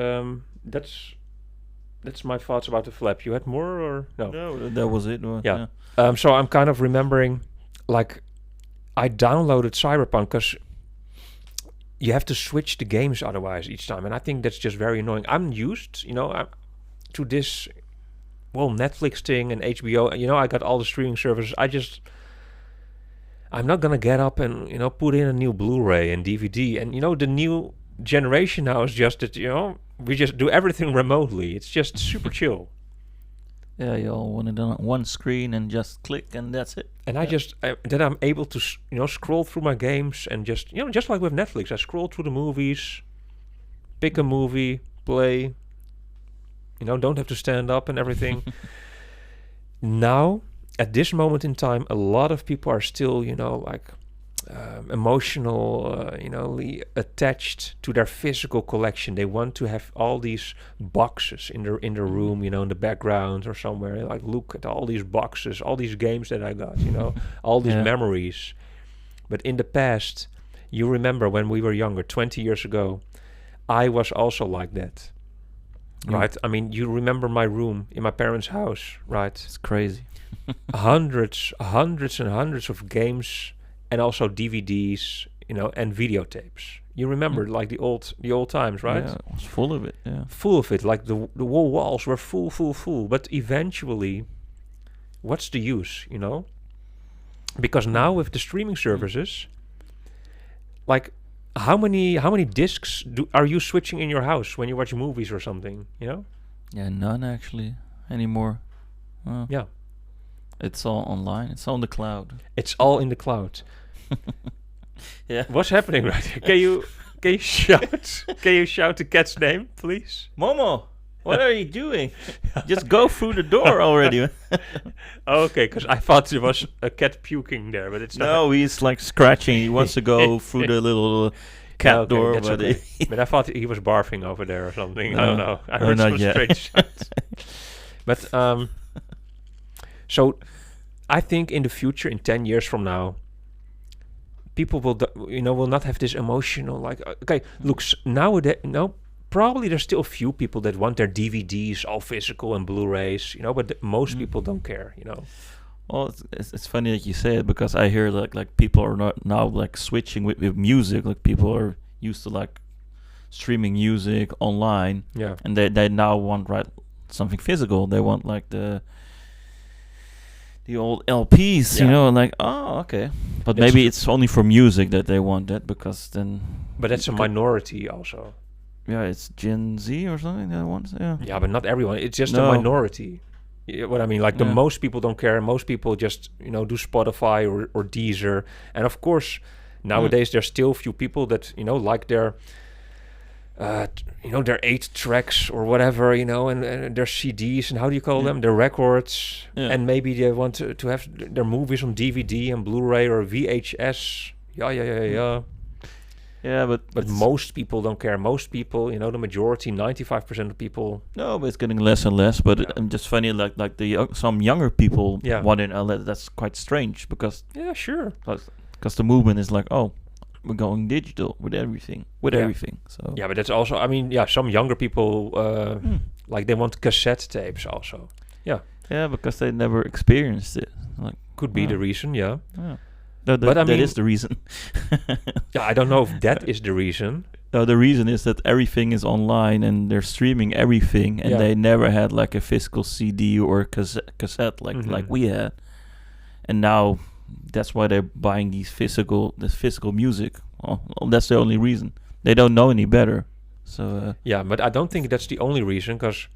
that's my thoughts about the flap. You had more, or no? No, that was it. Yeah. So I'm kind of remembering, like, I downloaded Cyberpunk because you have to switch the games otherwise each time, and I think that's just very annoying. I'm used, to this, Netflix thing and HBO. I got all the streaming services. I'm not gonna get up and put in a new Blu-ray and DVD. And the new generation now is just that we just do everything remotely. It's just super chill. Yeah, you all want it on one screen and just click and that's it. And then I'm able to scroll through my games and just like with Netflix, I scroll through the movies, pick a movie, play. Don't have to stand up and everything. Now, at this moment in time, a lot of people are still emotionally attached to their physical collection. They want to have all these boxes in their room, in the background or somewhere. Like, look at all these boxes, all these games that I got, all these memories. But in the past, you remember when we were younger, 20 years ago, I was also like that. Right? I mean, you remember my room in my parents' house, right? It's crazy. hundreds and hundreds of games, and also DVDs, and videotapes. You remember, like the old times, right? Yeah, it was full of it. Yeah, full of it. Like the whole walls were full. But eventually, what's the use? Because now with the streaming services, like how many discs are you switching in your house when you watch movies or something? Yeah, none actually anymore. Yeah, it's all online. It's on the cloud. It's all in the cloud. Yeah. What's happening right here? Can you shout? Can you shout the cat's name, please? Momo, what are you doing? Just go through the door already. Okay, because I thought there was a cat puking there, but it's not. No, he's like scratching. He wants to go through the little cat door, but okay. But I thought he was barfing over there or something. I don't know. I heard not some yet. strange sounds. But so I think in the future, in 10 years from now, people will not have this emotional, like, okay, looks nowadays, probably there's still a few people that want their DVDs all physical and Blu-rays, but most people don't care, Well, it's funny that you say it, because I hear like people are not now like switching with music. Like, people are used to like streaming music online, and they now want something physical. They want like the old LPs, like, oh, okay. But maybe it's only for music that they want that, because then. But that's a minority also. Yeah, it's Gen Z or something that wants. Yeah. Yeah, but not everyone. It's just a minority. What I mean, like the most people don't care. Most people just do Spotify or Deezer. And of course, nowadays there's still a few people that like their their 8 tracks or whatever, and their CDs, and how do you call them? Their records. Yeah. And maybe they want to have their movies on DVD and Blu-ray or VHS. Yeah. Yeah, but most people don't care. Most people, the majority, 95% of people. No, but it's getting less and less. But it's just funny, like some younger people want it. That's quite strange, because sure, because the movement is like, oh, we're going digital with everything. So but that's also, I mean, some younger people like they want cassette tapes also. Yeah, because they never experienced it. Like, could be the reason. Yeah. But I that mean, is the reason. yeah, I don't know if that is the reason. No, the reason is that everything is online and they're streaming everything, and they never had like a physical CD or a cassette like we had. And now that's why they're buying this physical music. Well, that's the only reason. They don't know any better. So yeah, but I don't think that's the only reason, because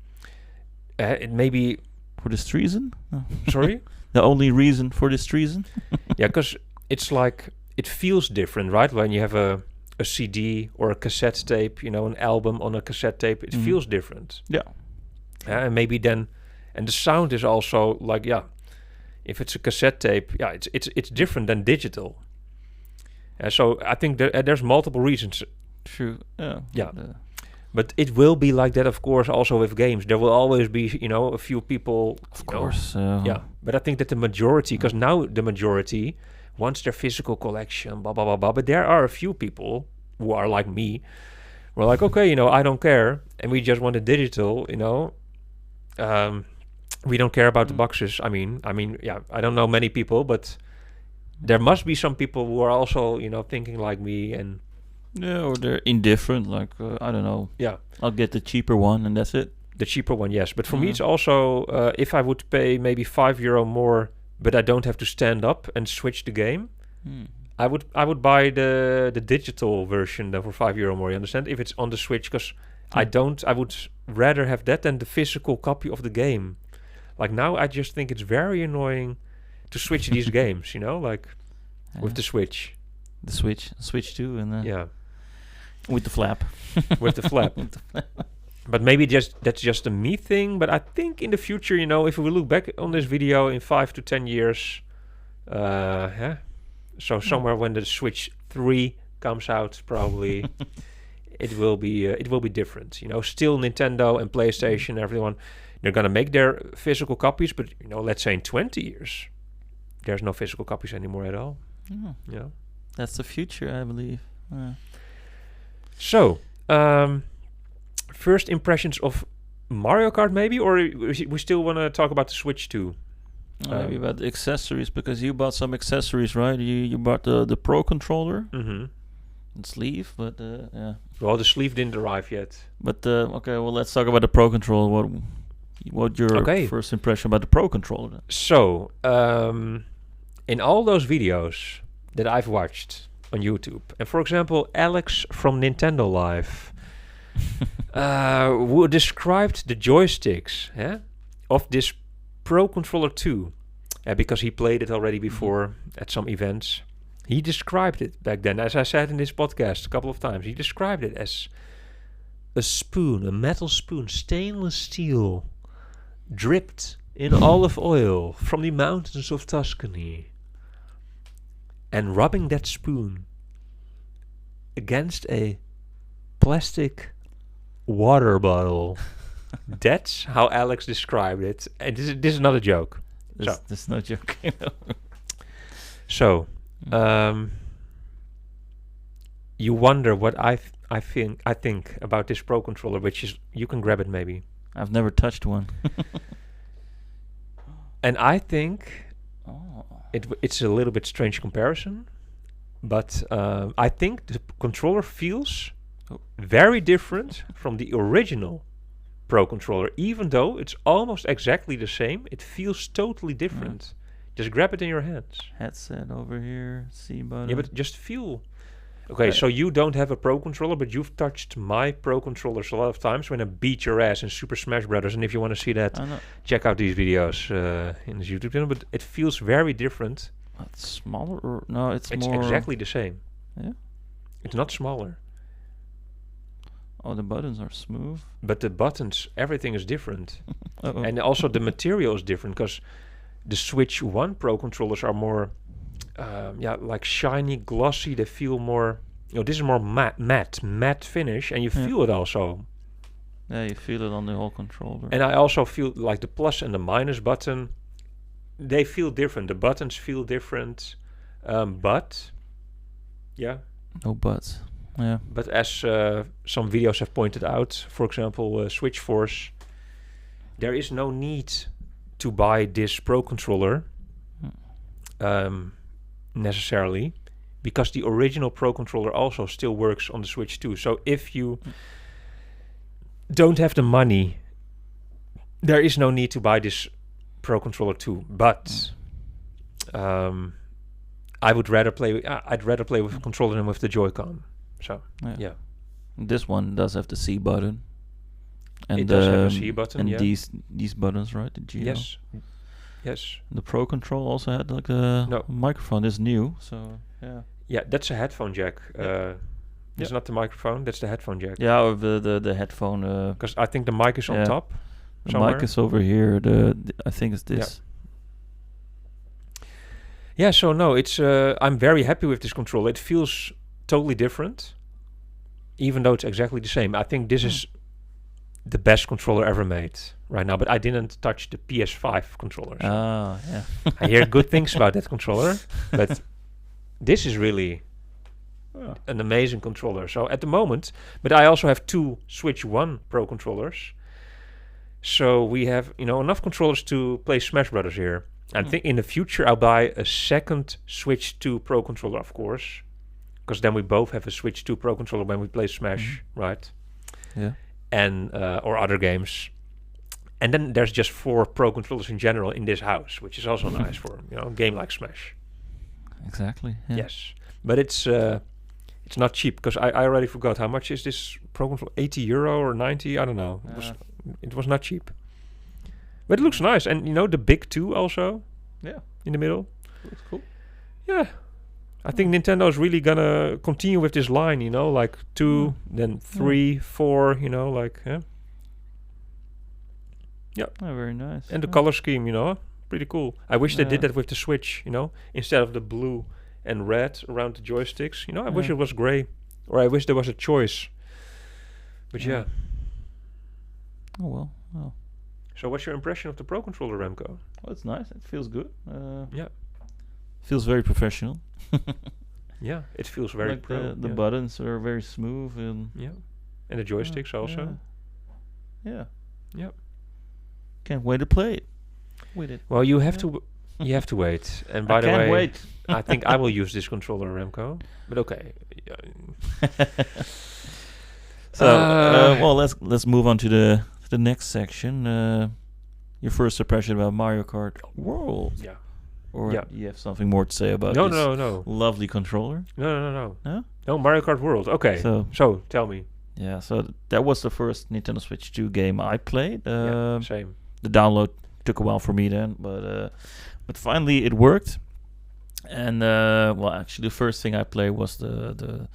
it may be for this reason. No. Sorry, the only reason for this reason. Yeah, because it's like it feels different, right? When you have a CD or a cassette tape, you know, an album on a cassette tape, it feels different. Yeah. And maybe then, and the sound is also like, yeah, if it's a cassette tape, yeah, it's different than digital. So I think there's multiple reasons. True. Yeah. But it will be like that, of course, also with games. There will always be, you know, a few people. Of course. Yeah. But I think that the majority, because now the majority wants their physical collection, blah, blah, blah, blah. But there are a few people who are like me. We're like, okay, you know, I don't care. And we just want a digital, you know. We don't care about the boxes. I mean, yeah, I don't know many people, but there must be some people who are also, you know, thinking like me. And yeah, or they're indifferent. Like, I don't know. Yeah. I'll get the cheaper one and that's it. The cheaper one, yes. But for me, it's also, if I would pay maybe €5 more, but I don't have to stand up and switch the game, I would buy the digital version for €5 more. You understand? If it's on the Switch, because I would rather have that than the physical copy of the game. Like now, I just think it's very annoying to switch these games. You know, like with the Switch. The Switch 2, and yeah, with the flap. With the flap. But maybe that's just a me thing. But I think in the future, you know, if we look back on this video in 5 to 10 years, so somewhere when the Switch 3 comes out, probably it will be different. You know, still Nintendo and PlayStation, everyone, they're gonna make their physical copies. But you know, let's say in 20 years, there's no physical copies anymore at all. You know, that's the future, I believe. So. First impressions of Mario Kart, maybe, or we still want to talk about the Switch too? Maybe about the accessories, because you bought some accessories, right? You bought the Pro controller and sleeve, but yeah. Well, the sleeve didn't arrive yet. But okay, well, let's talk about the Pro controller. What your first impression about the Pro controller? Then? So, in all those videos that I've watched on YouTube, and for example, Alex from Nintendo Live. Who described the joysticks of this Pro Controller 2 because he played it already before at some events. He described it back then, as I said in this podcast a couple of times, he described it as a spoon, a metal spoon, stainless steel, dripped in olive oil from the mountains of Tuscany, and rubbing that spoon against a plastic water bottle. That's how Alex described it, and this is not a joke. This is no joke. So, you wonder what I think about this Pro controller, which is, you can grab it maybe. I've never touched one. And I think it's a little bit strange comparison, but I think the controller feels very different from the original Pro controller. Even though it's almost exactly the same, it feels totally different. Just grab it in your hands. Headset over here, C button. Yeah, but just feel. Okay, so you don't have a Pro controller, but you've touched my Pro controllers a lot of times when I beat your ass in Super Smash Brothers. And if you want to see that, check out these videos in this YouTube channel. But it feels very different. It's smaller, or no? It's more. It's exactly the same. Yeah. It's not smaller. Oh, the buttons are smooth. But the buttons, everything is different. And also the material is different, because the Switch 1 Pro controllers are more, like shiny, glossy. They feel more, this is more matte finish, and you feel it also. Yeah, you feel it on the whole controller. And I also feel like the plus and the minus button, they feel different. The buttons feel different, but, yeah. No buts. Yeah. But as some videos have pointed out, for example, Switch Force, there is no need to buy this Pro controller necessarily, because the original Pro Controller also still works on the Switch too. So if you don't have the money, there is no need to buy this Pro Controller too. But I would rather play. I'd rather play with a controller than with the Joy-Con. So yeah. This one does have the C button. And it does have a C button. And yeah. these buttons, right? The Geo. Yes. The Pro Control also had like a microphone. It's new, so yeah. Yeah, that's a headphone jack. It's not the microphone. That's the headphone jack. Yeah, or the headphone. Because I think the mic is on top. The somewhere. mic is over here. I think it's this. Yeah. So no, it's. I'm very happy with this controller. It feels totally different, even though it's exactly the same. I think this is the best controller ever made right now. But I didn't touch the PS5 controller. So Yeah. I hear good things about that controller, but this is really an amazing controller. So at the moment, but I also have 2 Switch 1 Pro controllers. So we have, enough controllers to play Smash Brothers here. I think in the future I'll buy a second Switch 2 Pro controller, of course, because then we both have a Switch 2 Pro controller when we play Smash, right? Yeah. And or other games. And then there's just 4 Pro controllers in general in this house, which is also nice for a game like Smash. Exactly. Yeah. Yes, but it's not cheap, because I already forgot how much is this Pro controller. €80 or 90? I don't know. It was not cheap, but it looks nice. And the big 2 also. Yeah. In the middle. Looks cool. Yeah. I think Nintendo is really gonna continue with this line, like 2, then 3, 4, like yeah. Oh, very nice. And the color scheme, pretty cool. I wish they did that with the Switch, instead of the blue and red around the joysticks. I wish it was gray, or I wish there was a choice. But yeah. Oh well. So what's your impression of the Pro Controller, Remco? Well, it's nice. It feels good. Yeah. Feels very professional. Yeah, it feels very like pro. The buttons are very smooth and and the joysticks also. Yeah. Yep. Can't wait to play it with it. Well, you have to wait. And by the way, can't wait. I think I will use this controller, Remco. But okay. So well, let's move on to the next section. Your first impression about Mario Kart World. Yeah. Or you have something more to say about this No. lovely controller? No. No? No, Mario Kart World. Okay. So tell me. Yeah, so that was the first Nintendo Switch 2 game I played. Same. The download took a while for me then, but finally it worked. And well, actually the first thing I played was the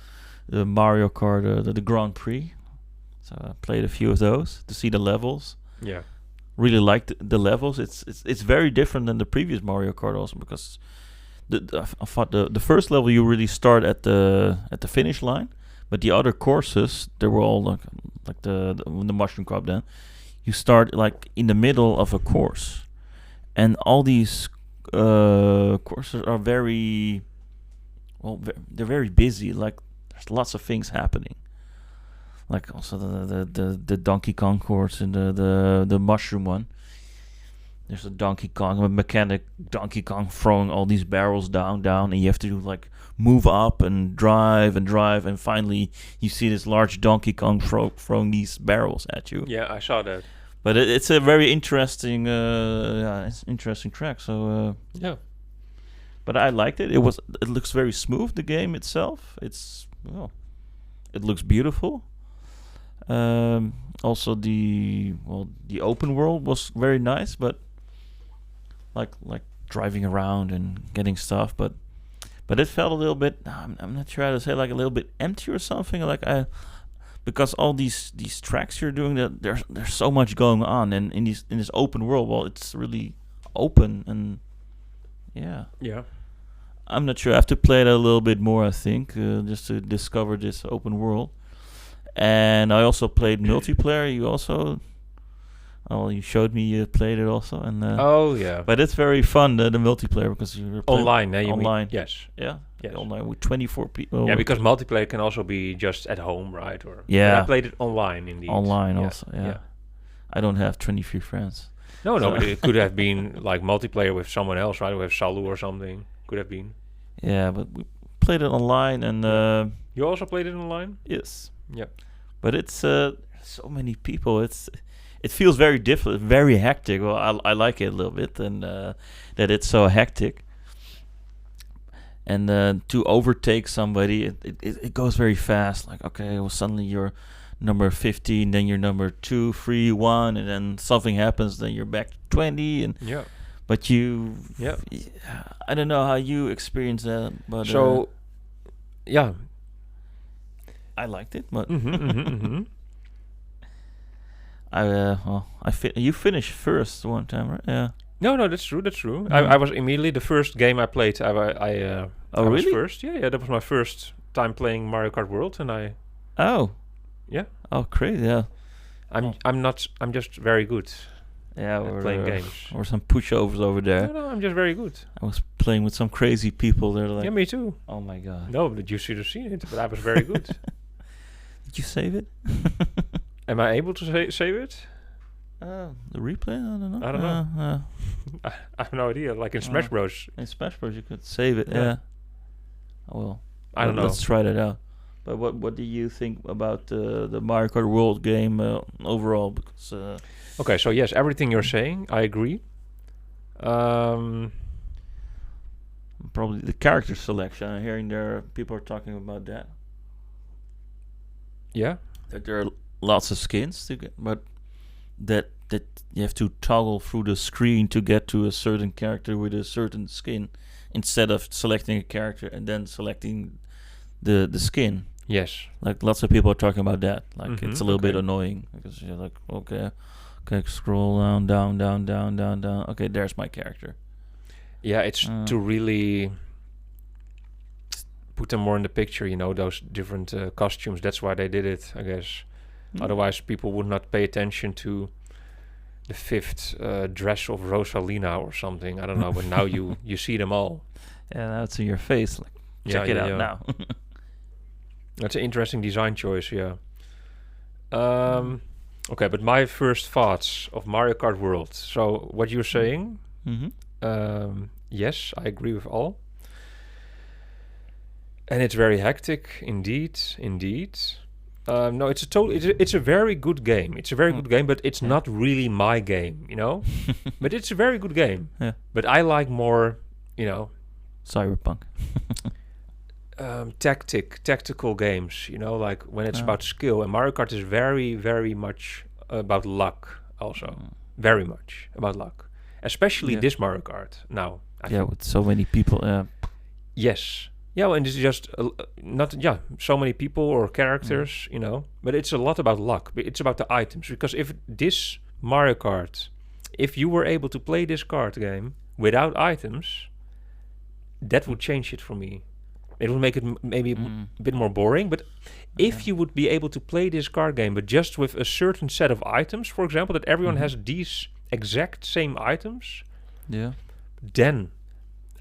Mario Kart, the Grand Prix. So I played a few of those to see the levels. Yeah. Really liked the levels. It's very different than the previous Mario Kart also, because I thought the first level you really start at the finish line, but the other courses they were all like the Mushroom Cup. Then you start like in the middle of a course, and all these courses are very they're very busy. Like there's lots of things happening. Like also the Donkey Kong course and the mushroom one. There's a Donkey Kong, a mechanic Donkey Kong throwing all these barrels down, and you have to like move up and drive, and finally you see this large Donkey Kong throwing these barrels at you. Yeah, I saw that. But it's a very interesting, it's interesting track. So yeah. But I liked it. It looks very smooth. The game itself, it looks beautiful. Also the open world was very nice, but like driving around and getting stuff, but it felt a little bit, I'm not sure how to say, like a little bit empty or something, because all these tracks you're doing, that there's so much going on, and in this open world, well, it's really open, and yeah I'm not sure. I have to play it a little bit more, I think, just to discover this open world. And I also played multiplayer. You showed me you played it also. And but it's very fun, the multiplayer, because you're online. Online. Yes. Yeah. Yes. Online with 24 people. Yeah, because multiplayer can also be just at home, right? Or yeah. I played it online indeed. Online also. Yeah. I don't have 23 friends. No, but it could have been like multiplayer with someone else, right? With Salu or something. Could have been. Yeah, but we played it online, and You also played it online? yes, Yep. but it's so many people. It feels very different, very hectic. Well, I like it a little bit, and that it's so hectic. And to overtake somebody, it goes very fast. Like, okay, well, suddenly you're number 15, then you're number 2, 3, 1, and then something happens, then you're back to 20, and Yeah. but you, Yeah. I don't know how you experience that, but So, yeah. I liked it. But Mm-hmm. you finished first one time, right? Yeah. No, that's true. That's true. Mm. I was immediately the first game I played. I Oh, was really? first. Yeah, that was my first time playing Mario Kart World, and Oh. Yeah. Oh, crazy. Yeah. I'm just very good Yeah. at playing games. Or some pushovers over there. No, I'm just very good. I was playing with some crazy people. They're like, Yeah, me too. oh my god. No, but you should have seen it. But I was very good. Did you save it? Am I able to save it? The replay? I don't know. I don't know. I have no idea. Like in Smash Bros. In Smash Bros, you could save it. Yeah. Yeah. Oh, well, I don't know. Let's try that out. But what do you think about the Mario Kart World game overall? Because Okay, so yes, everything you're saying, I agree. probably the character selection. I'm hearing people are talking about that. Yeah. That there are lots of skins to get, but that you have to toggle through the screen to get to a certain character with a certain skin, instead of selecting a character and then selecting the skin. Yes. Like lots of people are talking about that. Like Mhm, it's a little bit okay. annoying because you're like, okay, scroll down. Okay, there's my character. Yeah, it's to really put them more in the picture, those different costumes. That's why they did it, I guess. Otherwise, people would not pay attention to the fifth dress of Rosalina or something. I don't know, but now you see them all. Yeah, now it's in your face. Like, check it out now. That's an interesting design choice, yeah. Okay, but my first thoughts of Mario Kart World. So, what you're saying, yes, I agree with all. And it's very hectic, indeed. No, it's a very good game. It's a very good game, but it's not really my game, But it's a very good game. Yeah. But I like more, Cyberpunk. tactical games, like when it's about skill. And Mario Kart is very, very much about luck also. Very much about luck. Especially this Mario Kart now. I think. With so many people. Yes. Yeah, and it's just so many people or characters, But it's a lot about luck. It's about the items. Because if this Mario Kart, if you were able to play this card game without items, that would change it for me. It would make it maybe a bit more boring. But if you would be able to play this card game, but just with a certain set of items, for example, that everyone has these exact same items, then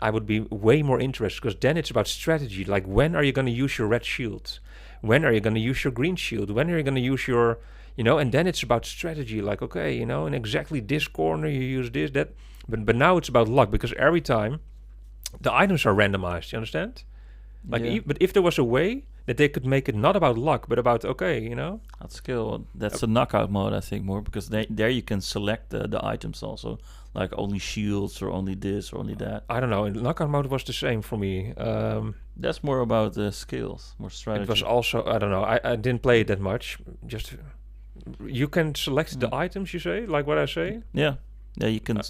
I would be way more interested, because then it's about strategy. Like, when are you going to use your red shield? When are you going to use your green shield? When are you going to use your, and then it's about strategy. Like, okay, in exactly this corner you use this, that. But now it's about luck, because every time the items are randomized. You understand? Like, but if there was a way that they could make it not about luck, but about, That's skill. That's a knockout mode, I think, more, because there you can select the items also, like only shields or only this or only that. I don't know. Knockout mode was the same for me. That's more about the skills, more strategy. It was also, I don't know. I didn't play it that much. Just you can select the items. You say, like what I say. Yeah, you can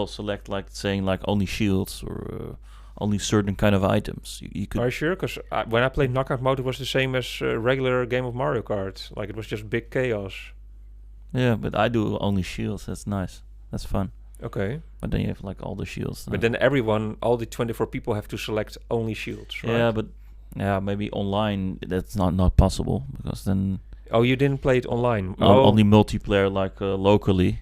select, like saying like only shields or. Only certain kind of items. You could. Are you sure? Because when I played knockout mode, it was the same as a regular game of Mario Kart. Like, it was just big chaos. Yeah, but I do only shields. That's nice. That's fun. Okay. But then you have like all the shields. But then all the 24 people have to select only shields, right? Yeah, but maybe online that's not possible, because then. Oh, you didn't play it online? Only multiplayer, like locally.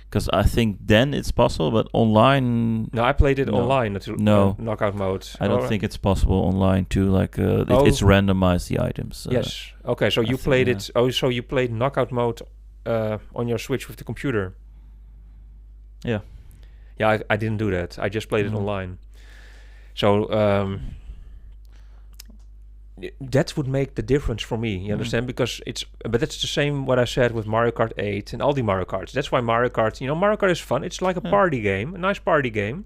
Because I think then it's possible, but online... No, I played it online. Knockout mode. I don't think it's possible online too. Like it's randomized, the items. Yes. Okay, so you played it... Oh, so you played knockout mode on your Switch with the computer. Yeah. Yeah, I didn't do that. I just played it online. So, that would make the difference for me. You understand? Because but that's the same what I said with Mario Kart 8 and all the Mario Karts. That's why Mario Kart, Mario Kart is fun. It's like a party game, a nice party game.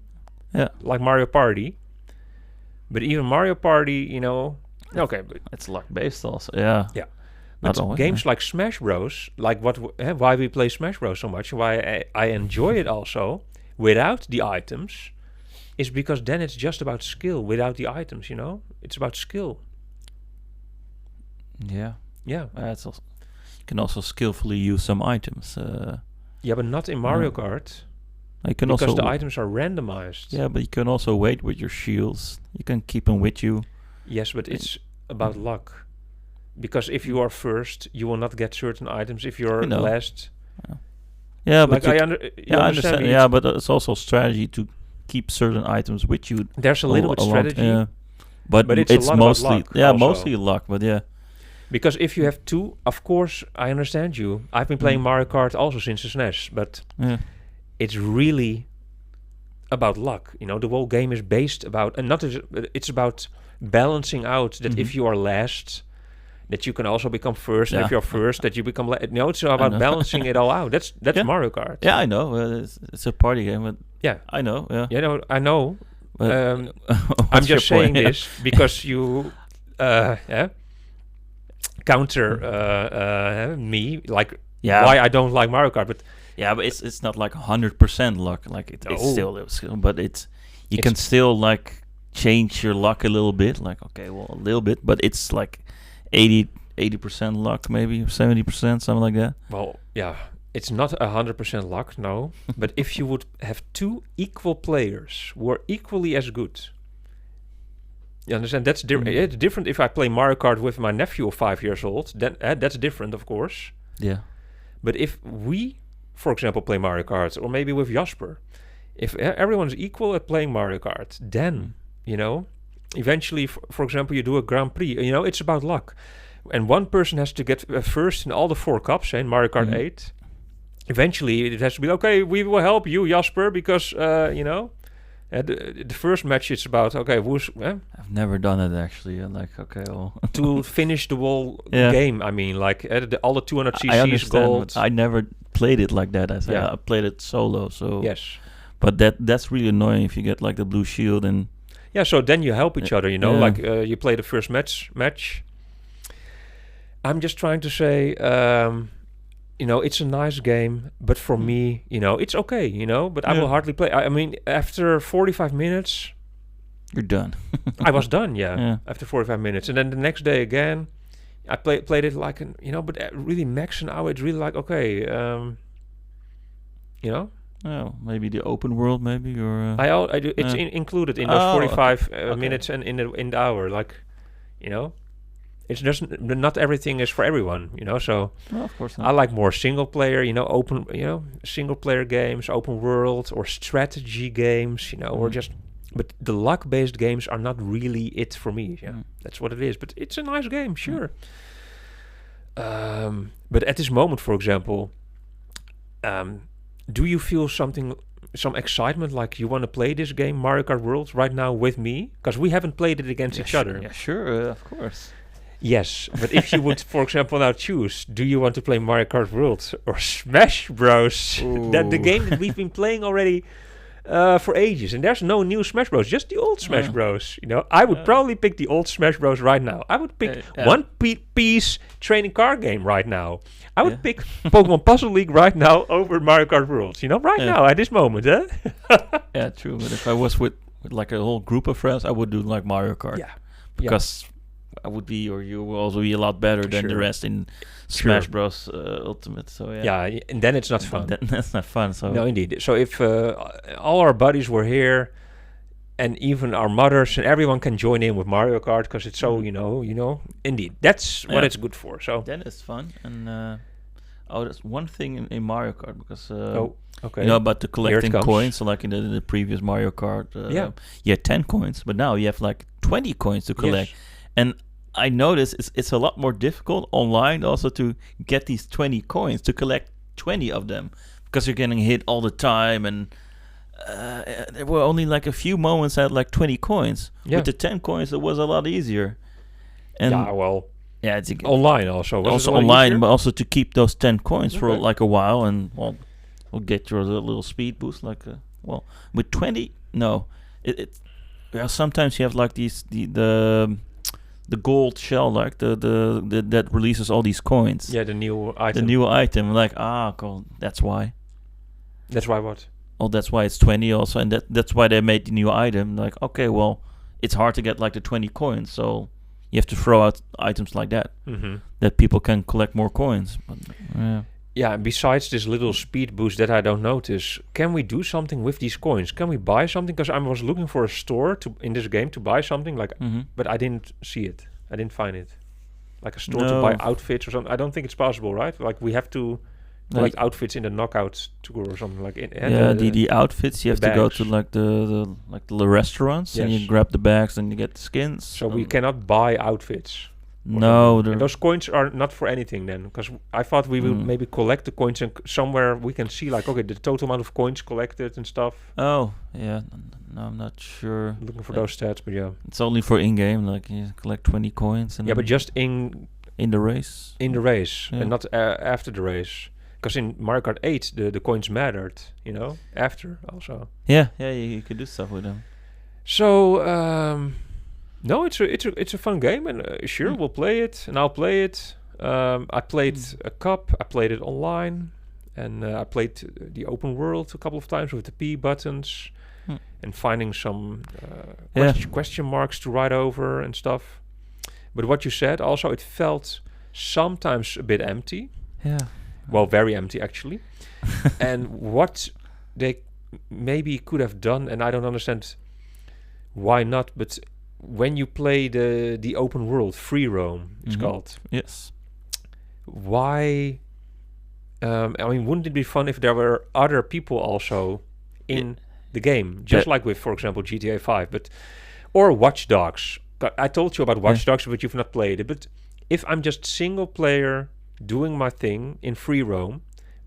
Yeah. Like Mario Party. But even Mario Party, okay. But it's luck based also. Yeah. Yeah. Not But always, games like Smash Bros, like why we play Smash Bros so much, why I enjoy it also without the items, is because then it's just about skill without the items, It's about skill. Yeah. Yeah. You can also skillfully use some items. Yeah, but not in Mario Kart. You can because also the items are randomized. Yeah, but you can also wait with your shields. You can keep them with you. Yes, but it's about luck. Because if you are first, you will not get certain items. If you're last... Yeah, like but I understand. Yeah, but it's also strategy to keep certain items with you. There's a little bit strategy. Yeah. But it's mostly mostly luck, but yeah. Because if you have two, of course, I understand you. I've been playing Mario Kart also since the SNES, but it's really about luck. The whole game is based about, and it's about balancing out that if you are last, that you can also become first. And if you're first, that you become last. No, it's about balancing it all out. That's Mario Kart. Yeah, I know. It's a party game, but I know. Yeah, I know. I'm just saying this because you, counter me, like why I don't like Mario Kart, but it's not like 100% luck. Like it's still a skill, but you can still like change your luck a little bit. Like a little bit, but it's like 80% luck, maybe 70%, something like that. Well, yeah, it's not 100% luck, no. But if you would have two equal players who are equally as good. You understand? That's different. It's different if I play Mario Kart with my nephew of 5 years old. Then that's different, of course. Yeah. But if we, for example, play Mario Kart, or maybe with Jasper, if everyone's equal at playing Mario Kart, then eventually, for example, you do a Grand Prix. It's about luck, and one person has to get first in all the 4 cups in Mario Kart 8. Eventually, it has to be okay. We will help you, Jasper, because the first match it's about who's I've never done it actually. To finish the whole game. I mean, like all the 200 cc's I understand, gold. I never played it like that. I played it solo. So yes, but that's really annoying if you get like the blue shield and so then you help each other. Like you play the first match. I'm just trying to say. It's a nice game, but for me, it's okay, but I will hardly play. I mean, after 45 minutes... You're done. I was done, after 45 minutes. And then the next day again, I played it like, but really max an hour, it's really like, okay, Oh, maybe the open world, maybe, or... I do. It's included in those 45 minutes and in the hour, like, It's just not everything is for everyone, So of course not. I like more single player, open, single player games, open world, or strategy games, or just. But the luck based games are not really it for me. Yeah, that's what it is. But it's a nice game, sure. But at this moment, for example, do you feel some excitement, like you want to play this game, Mario Kart World, right now with me? Because we haven't played it against each other. Yeah, sure, of course. Yes, but if you would, for example, now choose, do you want to play Mario Kart World or Smash Bros? That the game that we've been playing already for ages, and there's no new Smash Bros, just the old Smash Bros. I would probably pick the old Smash Bros right now. I would pick one-piece training card game right now. I would pick Pokémon Puzzle League right now over Mario Kart World. Right now at this moment, huh? Yeah, true. But if I was with like a whole group of friends, I would do like Mario Kart. Yeah, because. I would be, or you will also be a lot better than the rest in Smash Bros. Ultimate. So yeah, and then it's not fun. That's not fun. So no, indeed. So if all our buddies were here, and even our mothers and everyone can join in with Mario Kart because it's so indeed that's what it's good for. So then it's fun. And that's one thing in Mario Kart because okay, about the collecting coins. So like in the previous Mario Kart, you had 10 coins, but now you have like 20 coins to collect, and I noticed it's a lot more difficult online also to get these 20 coins, to collect 20 of them, because you're getting hit all the time, and there were only like a few moments I had like 20 coins. With the 10 coins, it was a lot easier. And yeah, it's online also. Also online, but also to keep those 10 coins for Okay. like a while, and we'll get your little speed boost. Like, with 20, no, sometimes you have like the gold shell, like the that releases all these coins. Yeah, the new item. The new item, like cool. That's why. That's why what? Oh, that's why it's 20 also, and that's why they made the new item. Like, okay, well, it's hard to get like the 20 coins, so you have to throw out items like that that people can collect more coins. But, yeah, and besides this little speed boost that I don't notice, can we do something with these coins? Can we buy something? Because I was looking for a store in this game to buy something, but I didn't see it. I didn't find it. Like a store to buy outfits or something. I don't think it's possible, right? Like we have to collect outfits in the knockout tour or something like. The outfits you have to go to like the restaurants and you grab the bags and you get the skins. So we cannot buy outfits. No, and those coins are not for anything then, because I thought we would maybe collect the coins and somewhere we can see like, okay, the total amount of coins collected and stuff. Oh, yeah. No, I'm not sure. Looking for those stats, but yeah. It's only for in-game, like you collect 20 coins. And but just in the race. In the race, and not after the race. Because in Mario Kart 8, the coins mattered, after also. Yeah, you could do stuff with them. So, no, it's a fun game, and sure, we'll play it, and I'll play it. I played a cup, I played it online, and I played the open world a couple of times with the P buttons, and finding some question marks to write over and stuff. But what you said, also, it felt sometimes a bit empty. Yeah. Well, very empty, actually. And what they maybe could have done, and I don't understand why not, but when you play the open world, free roam, it's called. Yes. Why? Wouldn't it be fun if there were other people also in the game, just like with, for example, GTA 5, or Watch Dogs? I told you about Watch Dogs, but you've not played it. But if I'm just single player doing my thing in free roam,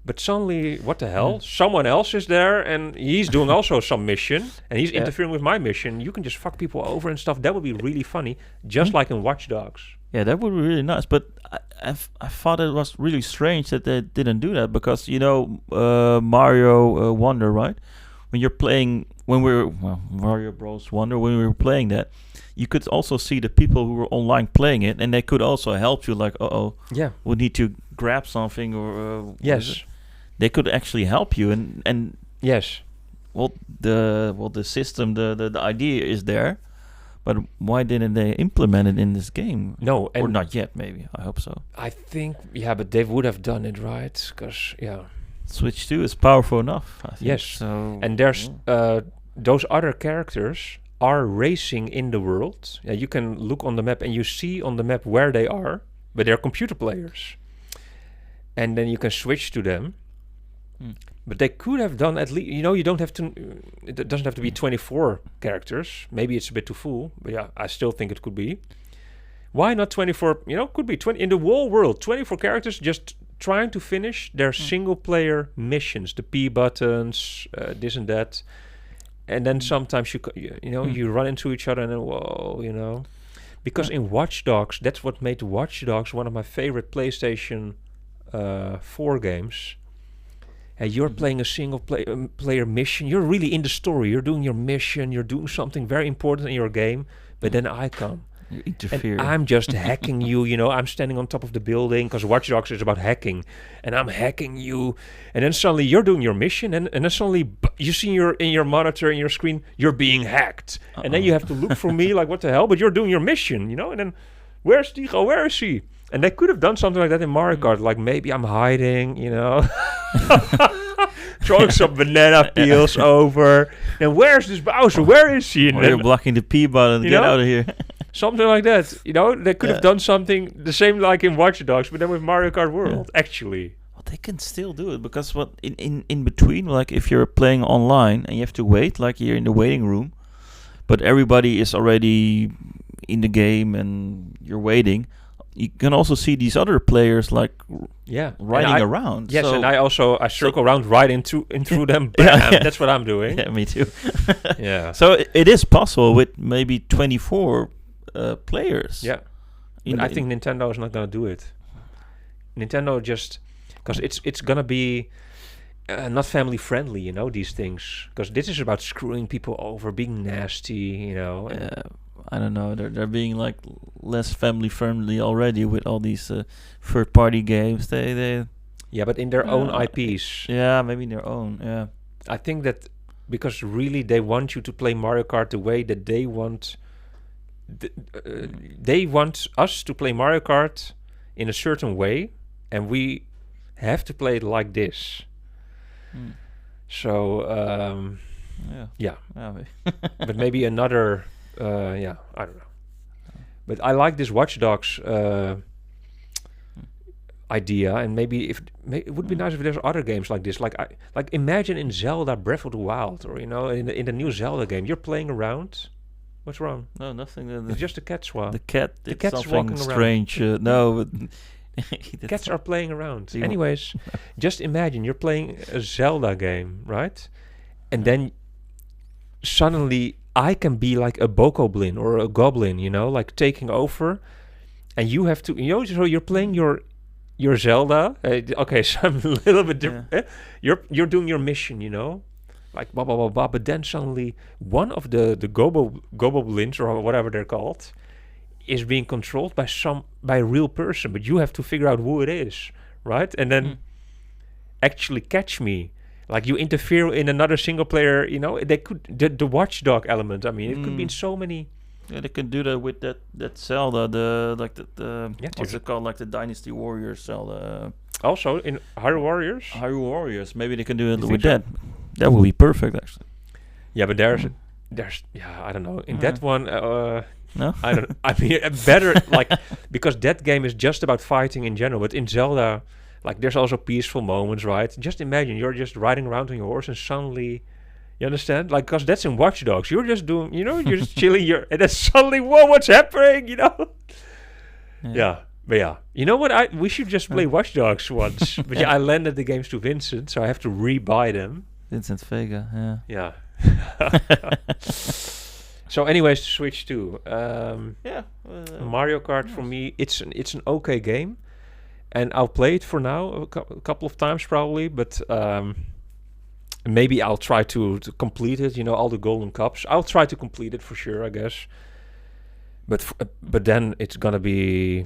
but suddenly, what the hell? Someone else is there, and he's doing also some mission, and he's interfering with my mission. You can just fuck people over and stuff. That would be really funny, just like in Watch Dogs. Yeah, that would be really nice. But I thought it was really strange that they didn't do that, because Mario Wonder, right? Mario Bros. Wonder, when we were playing that, you could also see the people who were online playing it, and they could also help you. Like, we need to grab something, or yes, they could actually help you. And yes, the system, the idea is there, but why didn't they implement it in this game? No, or not yet. Maybe I hope so. I think but they would have done it right, because Switch 2 is powerful enough, I think. Yes, so, and there's those other characters are racing in the world. You can look on the map and you see on the map where they are, but they're computer players. And then you can switch to them. But they could have done at least, you don't have to, it doesn't have to be 24 characters. Maybe it's a bit too full, but I still think it could be. Why not 24, could be 20, in the whole world, 24 characters just trying to finish their single player missions, the P buttons, this and that. And then sometimes you run into each other and then, whoa, Because in Watch Dogs, that's what made Watch Dogs one of my favorite PlayStation 4 games. And you're playing a single player mission. You're really in the story. You're doing your mission. You're doing something very important in your game. But then I come. You interfere. And I'm just hacking you, I'm standing on top of the building, because Watch Dogs is about hacking, and I'm hacking you, and then suddenly you're doing your mission, and then suddenly you see in your monitor, in your screen, you're being hacked. And then you have to look for me, like, what the hell? But you're doing your mission, and then, where's Tycho? Where is he? And they could have done something like that in Mario Kart, like maybe I'm hiding, throwing some banana peels over, and where's this Bowser? Where is he? Or you're blocking the P button, get out of here. Something like that, they could have done something the same like in Watch Dogs, but then with Mario Kart World, actually. Well, they can still do it, because in between, like if you're playing online and you have to wait, like you're in the waiting room, but everybody is already in the game and you're waiting, you can also see these other players like riding around. Yes, and I circle around right through them. Bam, that's what I'm doing. Yeah, me too. Yeah. So it is possible with maybe 24 players. Yeah. But I think Nintendo is not going to do it. Nintendo just... Because it's going to be not family friendly, you know, these things. Because this is about screwing people over, being nasty, you know. I don't know. They're being like less family friendly already with all these third party games. They Yeah, but in their own IPs. Yeah, maybe in their own. Yeah. I think that because really they want you to play Mario Kart the way that they want. They want us to play Mario Kart in a certain way, and we have to play it like this. So yeah. But maybe another. I don't know. But I like this Watch Dogs idea, and maybe it would be nice if there's other games like this. Like imagine in Zelda Breath of the Wild, or you know, in the new Zelda game, you're playing around. What's wrong? No, nothing. It's just a cat swap. The cat. The cat's walking strange. around. No, but cats are playing around. Anyways, just imagine you're playing a Zelda game, right? And then suddenly I can be like a bokoblin or a goblin, you know, like taking over, and you have to, you know, so you're playing your Zelda. Okay, so I'm a little bit different. You're doing your mission, you know, like blah blah blah blah. But then suddenly one of the goblins or whatever they're called is being controlled by a real person, but you have to figure out who it is, right? And then actually catch me. Like you interfere in another single player, you know, they could the watchdog element. I mean, it could be in so many. Yeah, they can do that with that Zelda, the what's it called, like the Dynasty Warriors Zelda. Also in Hyrule Warriors. Hyrule Warriors, maybe they can do it with that. That would be perfect, actually. Yeah, but there's I don't know. In that one, no, I don't. I mean, better like because that game is just about fighting in general. But in Zelda. Like, there's also peaceful moments, right? Just imagine you're just riding around on your horse and suddenly... You understand? Like, because that's in Watch Dogs. You're just doing... You know, you're just chilling. And then suddenly, whoa, what's happening? You know? Yeah. But yeah. You know what? We should just play Watch Dogs once. But yeah, I lended the games to Vincent, so I have to re-buy them. Vincent Vega, yeah. So anyways, to Switch 2. Mario Kart, for me, it's an okay game. And I'll play it for now a couple of times probably, but maybe I'll try to complete it. You know, all the golden cups. I'll try to complete it for sure, I guess. But then it's gonna be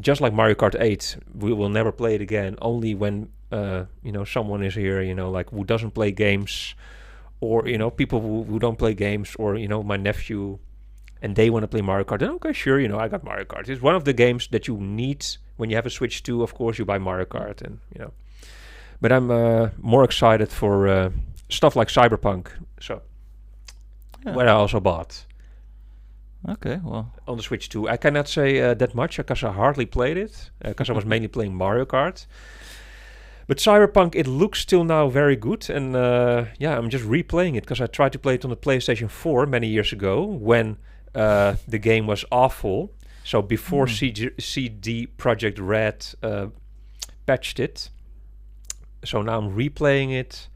just like Mario Kart 8. We will never play it again. Only when you know, someone is here, you know, like who doesn't play games, or you know, people who don't play games, or you know, my nephew, and they want to play Mario Kart. Then okay, sure, you know, I got Mario Kart. It's one of the games that you need. When you have a Switch 2, of course, you buy Mario Kart, and you know. But I'm more excited for stuff like Cyberpunk. So, what I also bought. Okay, well, on the Switch 2, I cannot say that much because I hardly played it because I was mainly playing Mario Kart. But Cyberpunk, it looks still now very good, and I'm just replaying it because I tried to play it on the PlayStation 4 many years ago when the game was awful. So before CD Projekt Red patched it, so now I'm replaying it,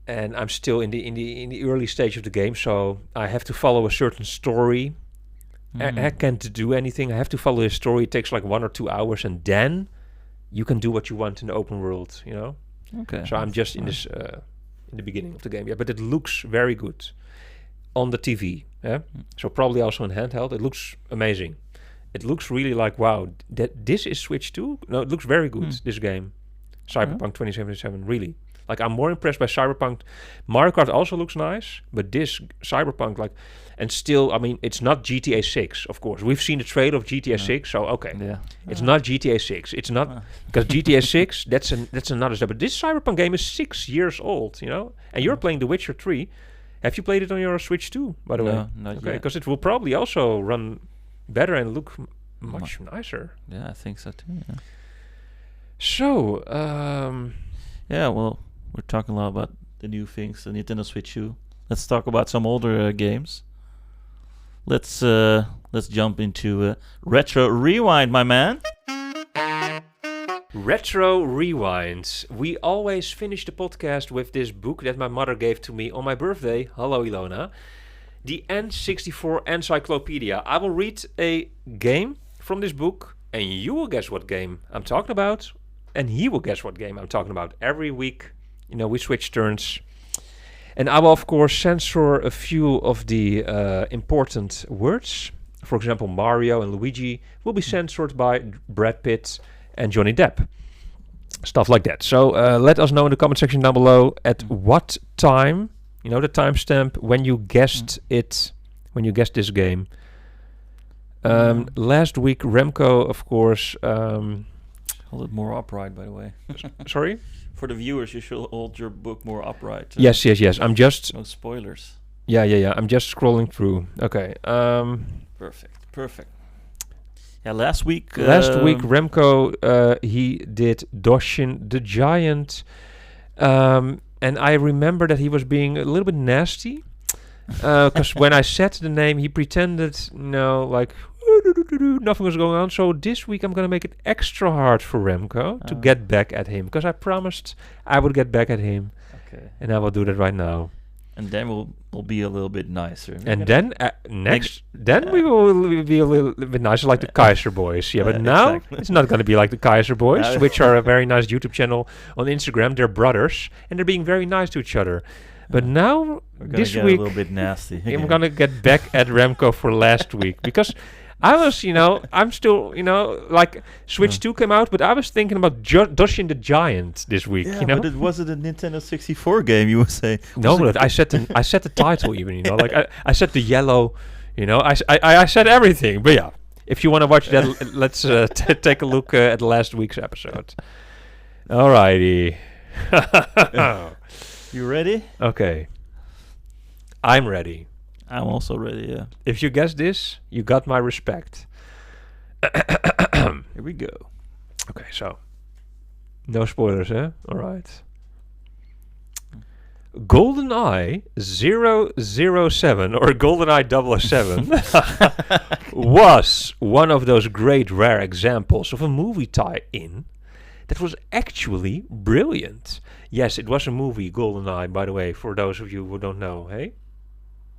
and I'm still in the early stage of the game. So I have to follow a certain story. I can't do anything. I have to follow a story. It takes like 1 or 2 hours, and then you can do what you want in the open world. You know. Okay. So I'm just in this in the beginning of the game. Yeah, but it looks very good on the TV. Yeah. So probably also in handheld. It looks amazing. It looks really like, wow, this is Switch 2? No, it looks very good, this game. Cyberpunk 2077, really. Like, I'm more impressed by Cyberpunk. Mario Kart also looks nice, but this Cyberpunk, like... And still, I mean, it's not GTA 6, of course. We've seen the trailer of GTA 6, so okay. Yeah. It's not GTA 6. It's not... Because GTA 6, that's another stuff. But this Cyberpunk game is 6 years old, you know? And you're playing The Witcher 3. Have you played it on your Switch 2, by the way? No, not yet. Because it will probably also run... better and look much nicer. Yeah, I think so too. Yeah. So, well, we're talking a lot about the new things, the Nintendo Switch 2. Let's talk about some older games. Let's jump into Retro Rewind, my man. Retro Rewind. We always finish the podcast with this book that my mother gave to me on my birthday. Hello, Ilona. The N64 Encyclopedia. I will read a game from this book, and you will guess what game I'm talking about, and he will guess what game I'm talking about. Every week, we switch turns. And I will, of course, censor a few of the important words. For example, Mario and Luigi will be censored by Brad Pitt and Johnny Depp. Stuff like that. So let us know in the comment section down below at what time, the timestamp when you guessed it, when you guessed this game. Last week, Remco, of course... hold it more upright, by the way. Sorry? For the viewers, you should hold your book more upright. Yes. I'm just... No spoilers. Yeah. I'm just scrolling through. Okay. Perfect. Yeah, last week, Remco, he did Doshin the Giant. And I remember that he was being a little bit nasty. Because when I said the name, he pretended, nothing was going on. So this week I'm going to make it extra hard for Remco to get back at him. Because I promised I would get back at him. Okay. And I will do that right now. And then we'll be a little bit nicer. And then we will be a little bit nicer, like the Kaiser Boys. Yeah, but now it's not going to be like the Kaiser Boys, which are a very nice YouTube channel on Instagram. They're brothers, and they're being very nice to each other. But now, this week, a little bit nasty. I'm going to get back at Remco for last week. Because I was, I'm still, Switch 2 came out, but I was thinking about Doshin the Giant this week, but it wasn't a Nintendo 64 game, you would say. No, but I said the title even, I said the yellow, I said everything. But yeah, if you want to watch that, let's take a look at last week's episode. Alrighty. You ready? Okay. I'm ready. I'm also ready, yeah. If you guess this, you got my respect. Here we go. Okay, so. No spoilers, eh? Alright. GoldenEye 007 or GoldenEye 007 was one of those great rare examples of a movie tie-in that was actually brilliant. Yes, it was a movie, GoldenEye, by the way, for those of you who don't know, hey?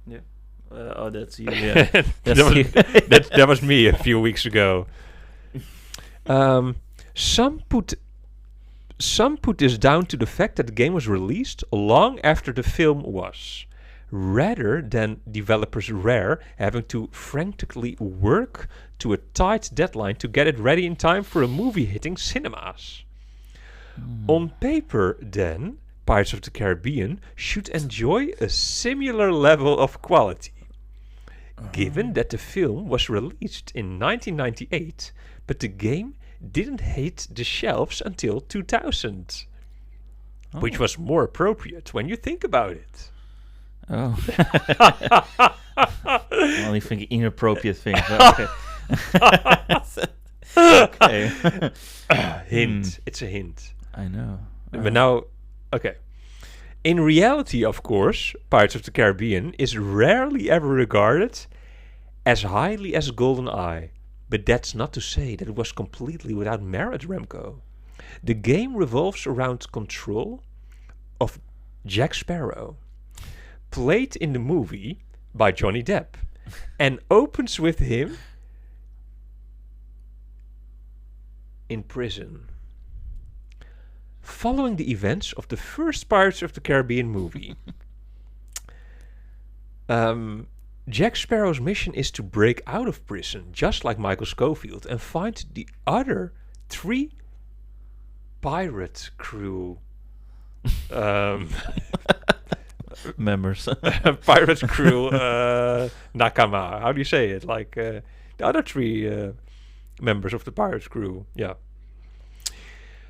Yeah. That's you, yeah. that was me a few weeks ago. Some put this down to the fact that the game was released long after the film was, rather than developers Rare having to frantically work to a tight deadline to get it ready in time for a movie hitting cinemas. On paper, then, Pirates of the Caribbean should enjoy a similar level of quality, given that the film was released in 1998, but the game didn't hit the shelves until 2000, which was more appropriate when you think about it. Oh. I only think inappropriate things. Okay. Okay. Hint. It's a hint. I know. But now, okay. In reality, of course, Pirates of the Caribbean is rarely ever regarded as highly as GoldenEye. But that's not to say that it was completely without merit, Remco. The game revolves around control of Jack Sparrow, played in the movie by Johnny Depp, and opens with him in prison. Following the events of the first Pirates of the Caribbean movie, Jack Sparrow's mission is to break out of prison, just like Michael Scofield, and find the other 3 pirate crew members. Pirate crew Nakama. How do you say it? Like the other 3 members of the pirate crew. Yeah.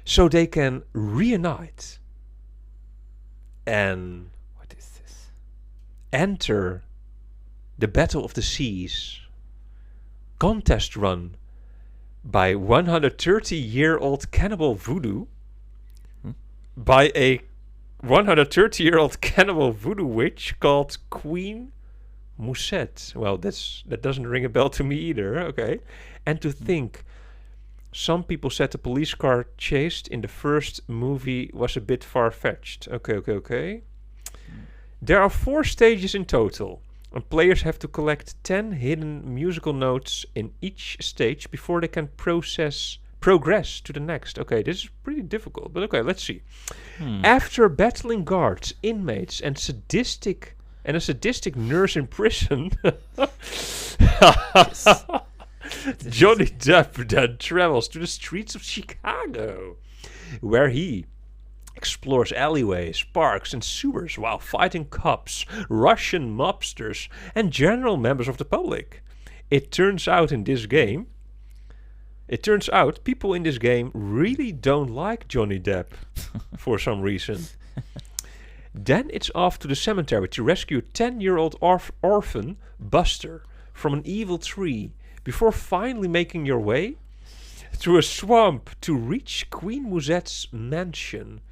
So they can reunite and enter the Battle of the Seas contest run by 130-year-old cannibal voodoo by a 130-year-old cannibal voodoo witch called Queen Musette. Well, that doesn't ring a bell to me either. Okay. And to think, some people said the police car chased in the first movie was a bit far-fetched. Okay. There are 4 stages in total. And players have to collect 10 hidden musical notes in each stage before they can progress to the next. Okay, this is pretty difficult, but okay, let's see. After battling guards, inmates, and a sadistic nurse in prison, Johnny Depp then travels to the streets of Chicago, where he explores alleyways, parks, and sewers while fighting cops, Russian mobsters, and general members of the public. It turns out people in this game really don't like Johnny Depp for some reason. Then it's off to the cemetery to rescue a 10-year-old orphan, Buster, from an evil tree, before finally making your way through a swamp to reach Queen Musette's mansion.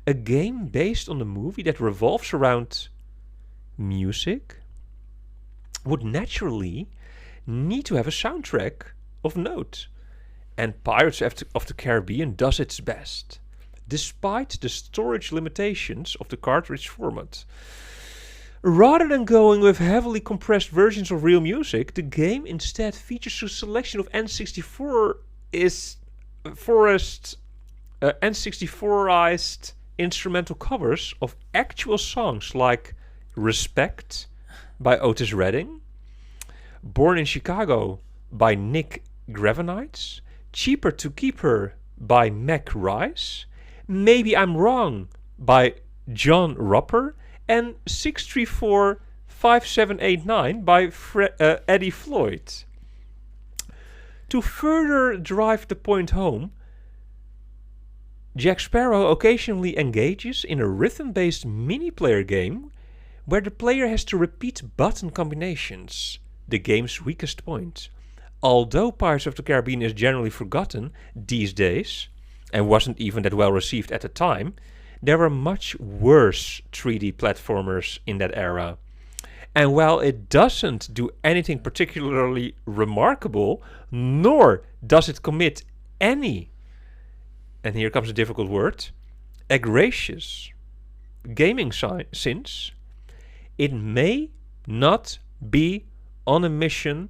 A game based on a movie that revolves around music would naturally need to have a soundtrack of note. And Pirates of the Caribbean does its best, despite the storage limitations of the cartridge format. Rather than going with heavily compressed versions of real music, the game instead features a selection of N64ized instrumental covers of actual songs like Respect by Otis Redding, Born in Chicago by Nick Gravenites, Cheaper to Keep Her by Mac Rice, Maybe I'm Wrong by John Roper, and 6345789 by Eddie Floyd. To further drive the point home, Jack Sparrow occasionally engages in a rhythm-based mini-player game where the player has to repeat button combinations, the game's weakest point. Although Pirates of the Caribbean is generally forgotten these days, and wasn't even that well received at the time, there were much worse 3D platformers in that era. And while it doesn't do anything particularly remarkable, nor does it commit any, and here comes a difficult word, egregious gaming sins, it may not be on a mission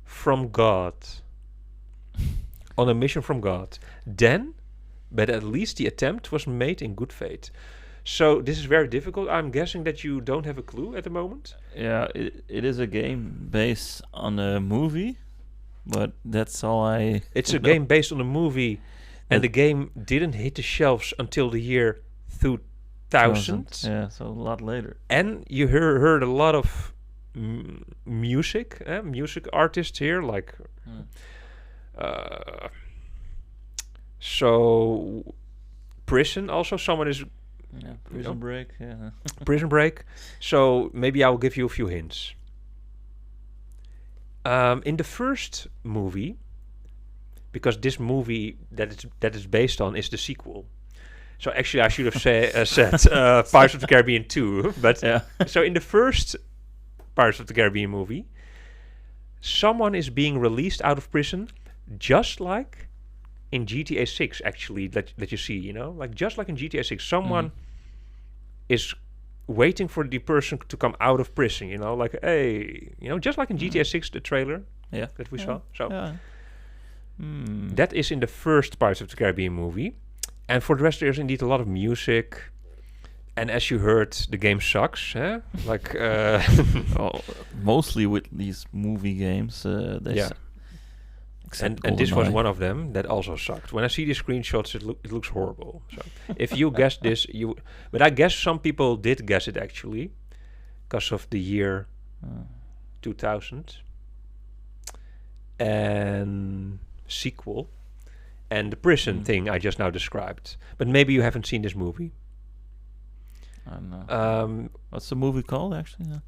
from God. On a mission from God. Then, but at least the attempt was made in good faith. So this is very difficult. I'm guessing that you don't have a clue at the moment. Yeah, it is a game based on a movie, but that's all I... It's a game based on a movie, and the game didn't hit the shelves until the year 2000. Yeah, so a lot later. And you heard a lot of music artists here, like... so Prison also, someone is... Yeah, Prison Break, yeah. Prison Break. So maybe I will give you a few hints. In the first movie, because this movie that is based on is the sequel. So actually I should have said Pirates of the Caribbean 2. But yeah. So in the first Pirates of the Caribbean movie, someone is being released out of prison, just like in GTA 6, actually, that you see, you know? Like, just like in GTA 6, someone is waiting for the person to come out of prison, you know? Like, hey, you know, just like in GTA 6, the trailer that we saw. So, that is in the first Pirates of the Caribbean movie. And for the rest, there's indeed a lot of music. And as you heard, the game sucks, huh? Like, mostly with these movie games, they suck. And this was one of them that also sucked. When I see the screenshots, it looks horrible. So if you guessed this, but I guess some people did guess it actually, because of the year 2000 and sequel and the prison thing I just now described. But maybe you haven't seen this movie. I don't know. What's the movie called actually?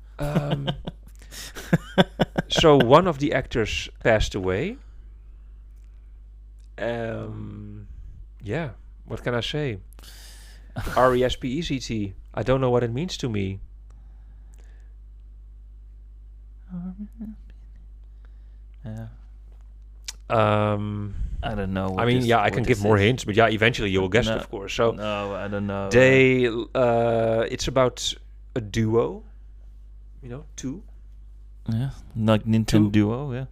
So one of the actors passed away. What can I say? RESPECT. I don't know what it means to me. Yeah. I don't know. I mean, I can give more hints, but eventually you will guess it, of course. So no, I don't know. It's about a duo. You know, two. Yeah, like NintenDUO. Yeah.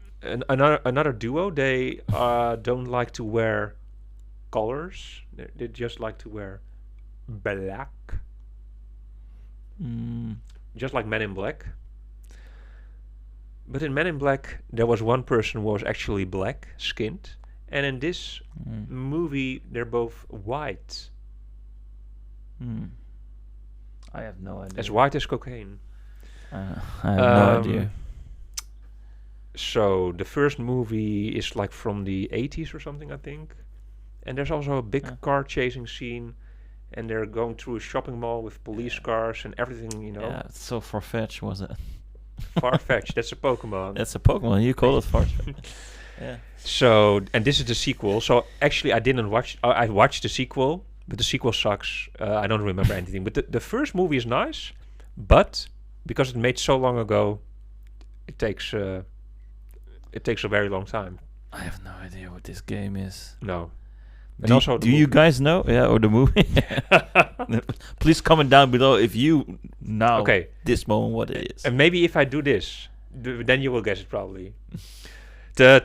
Another duo, they don't like to wear colors. They just like to wear black. Just like Men in Black. But in Men in Black, there was one person who was actually black skinned, and in this movie, they're both white. I have no idea. As white as cocaine. I have no idea. So the first movie is like from the 80s or something, I think. And there's also a big car chasing scene, and they're going through a shopping mall with police cars and everything, you know. Yeah, it's so far-fetched, was it? Far-fetched, that's a Pokemon. That's a Pokemon, you call it far-fetched. Yeah. So, and this is the sequel. So actually I didn't watch, I watched the sequel, but the sequel sucks. I don't remember anything. But the first movie is nice, but because it made so long ago, it takes a very long time. I have no idea what this game is. No. Do you guys know? Yeah, or the movie? Please comment down below if you know this moment what it is. And maybe if I do this, then you will guess it probably. And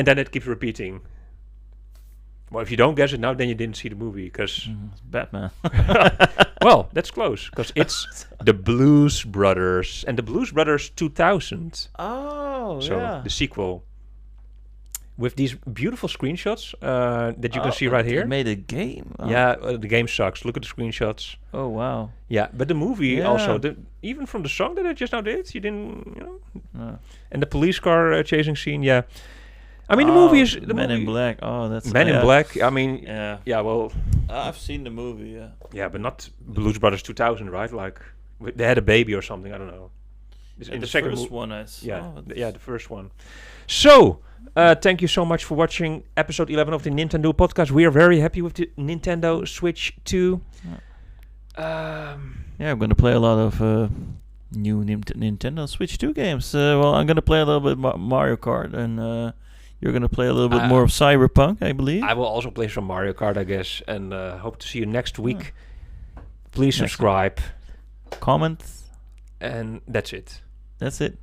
then it keeps repeating. Well, if you don't guess it now, then you didn't see the movie, because Batman. Well, that's close, because it's the Blues Brothers, and the Blues Brothers 2000. Oh, So the sequel with these beautiful screenshots that you can see right here. They made a game. Oh. Yeah, the game sucks. Look at the screenshots. Oh wow. Yeah, but the movie also, even from the song that I just now did, you didn't, you know. No. And the police car chasing scene, yeah. I mean, the movie is Men in Black. Oh, that's Men in Black. I mean, yeah. Well, I've seen the movie. Yeah. Yeah, but not Blues Brothers 2000, right? Like they had a baby or something. I don't know. In the second one, I saw. The first one. So, thank you so much for watching episode 11 of the NintenDUO Podcast. We are very happy with the Nintendo Switch 2. I'm going to play a lot of new Nintendo Switch 2 games. Well, I'm going to play a little bit Mario Kart, and you're going to play a little bit more of Cyberpunk, I believe. I will also play some Mario Kart, I guess, and hope to see you next week. Please subscribe. Comment. And that's it. That's it.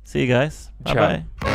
See you guys. Ciao. Bye-bye.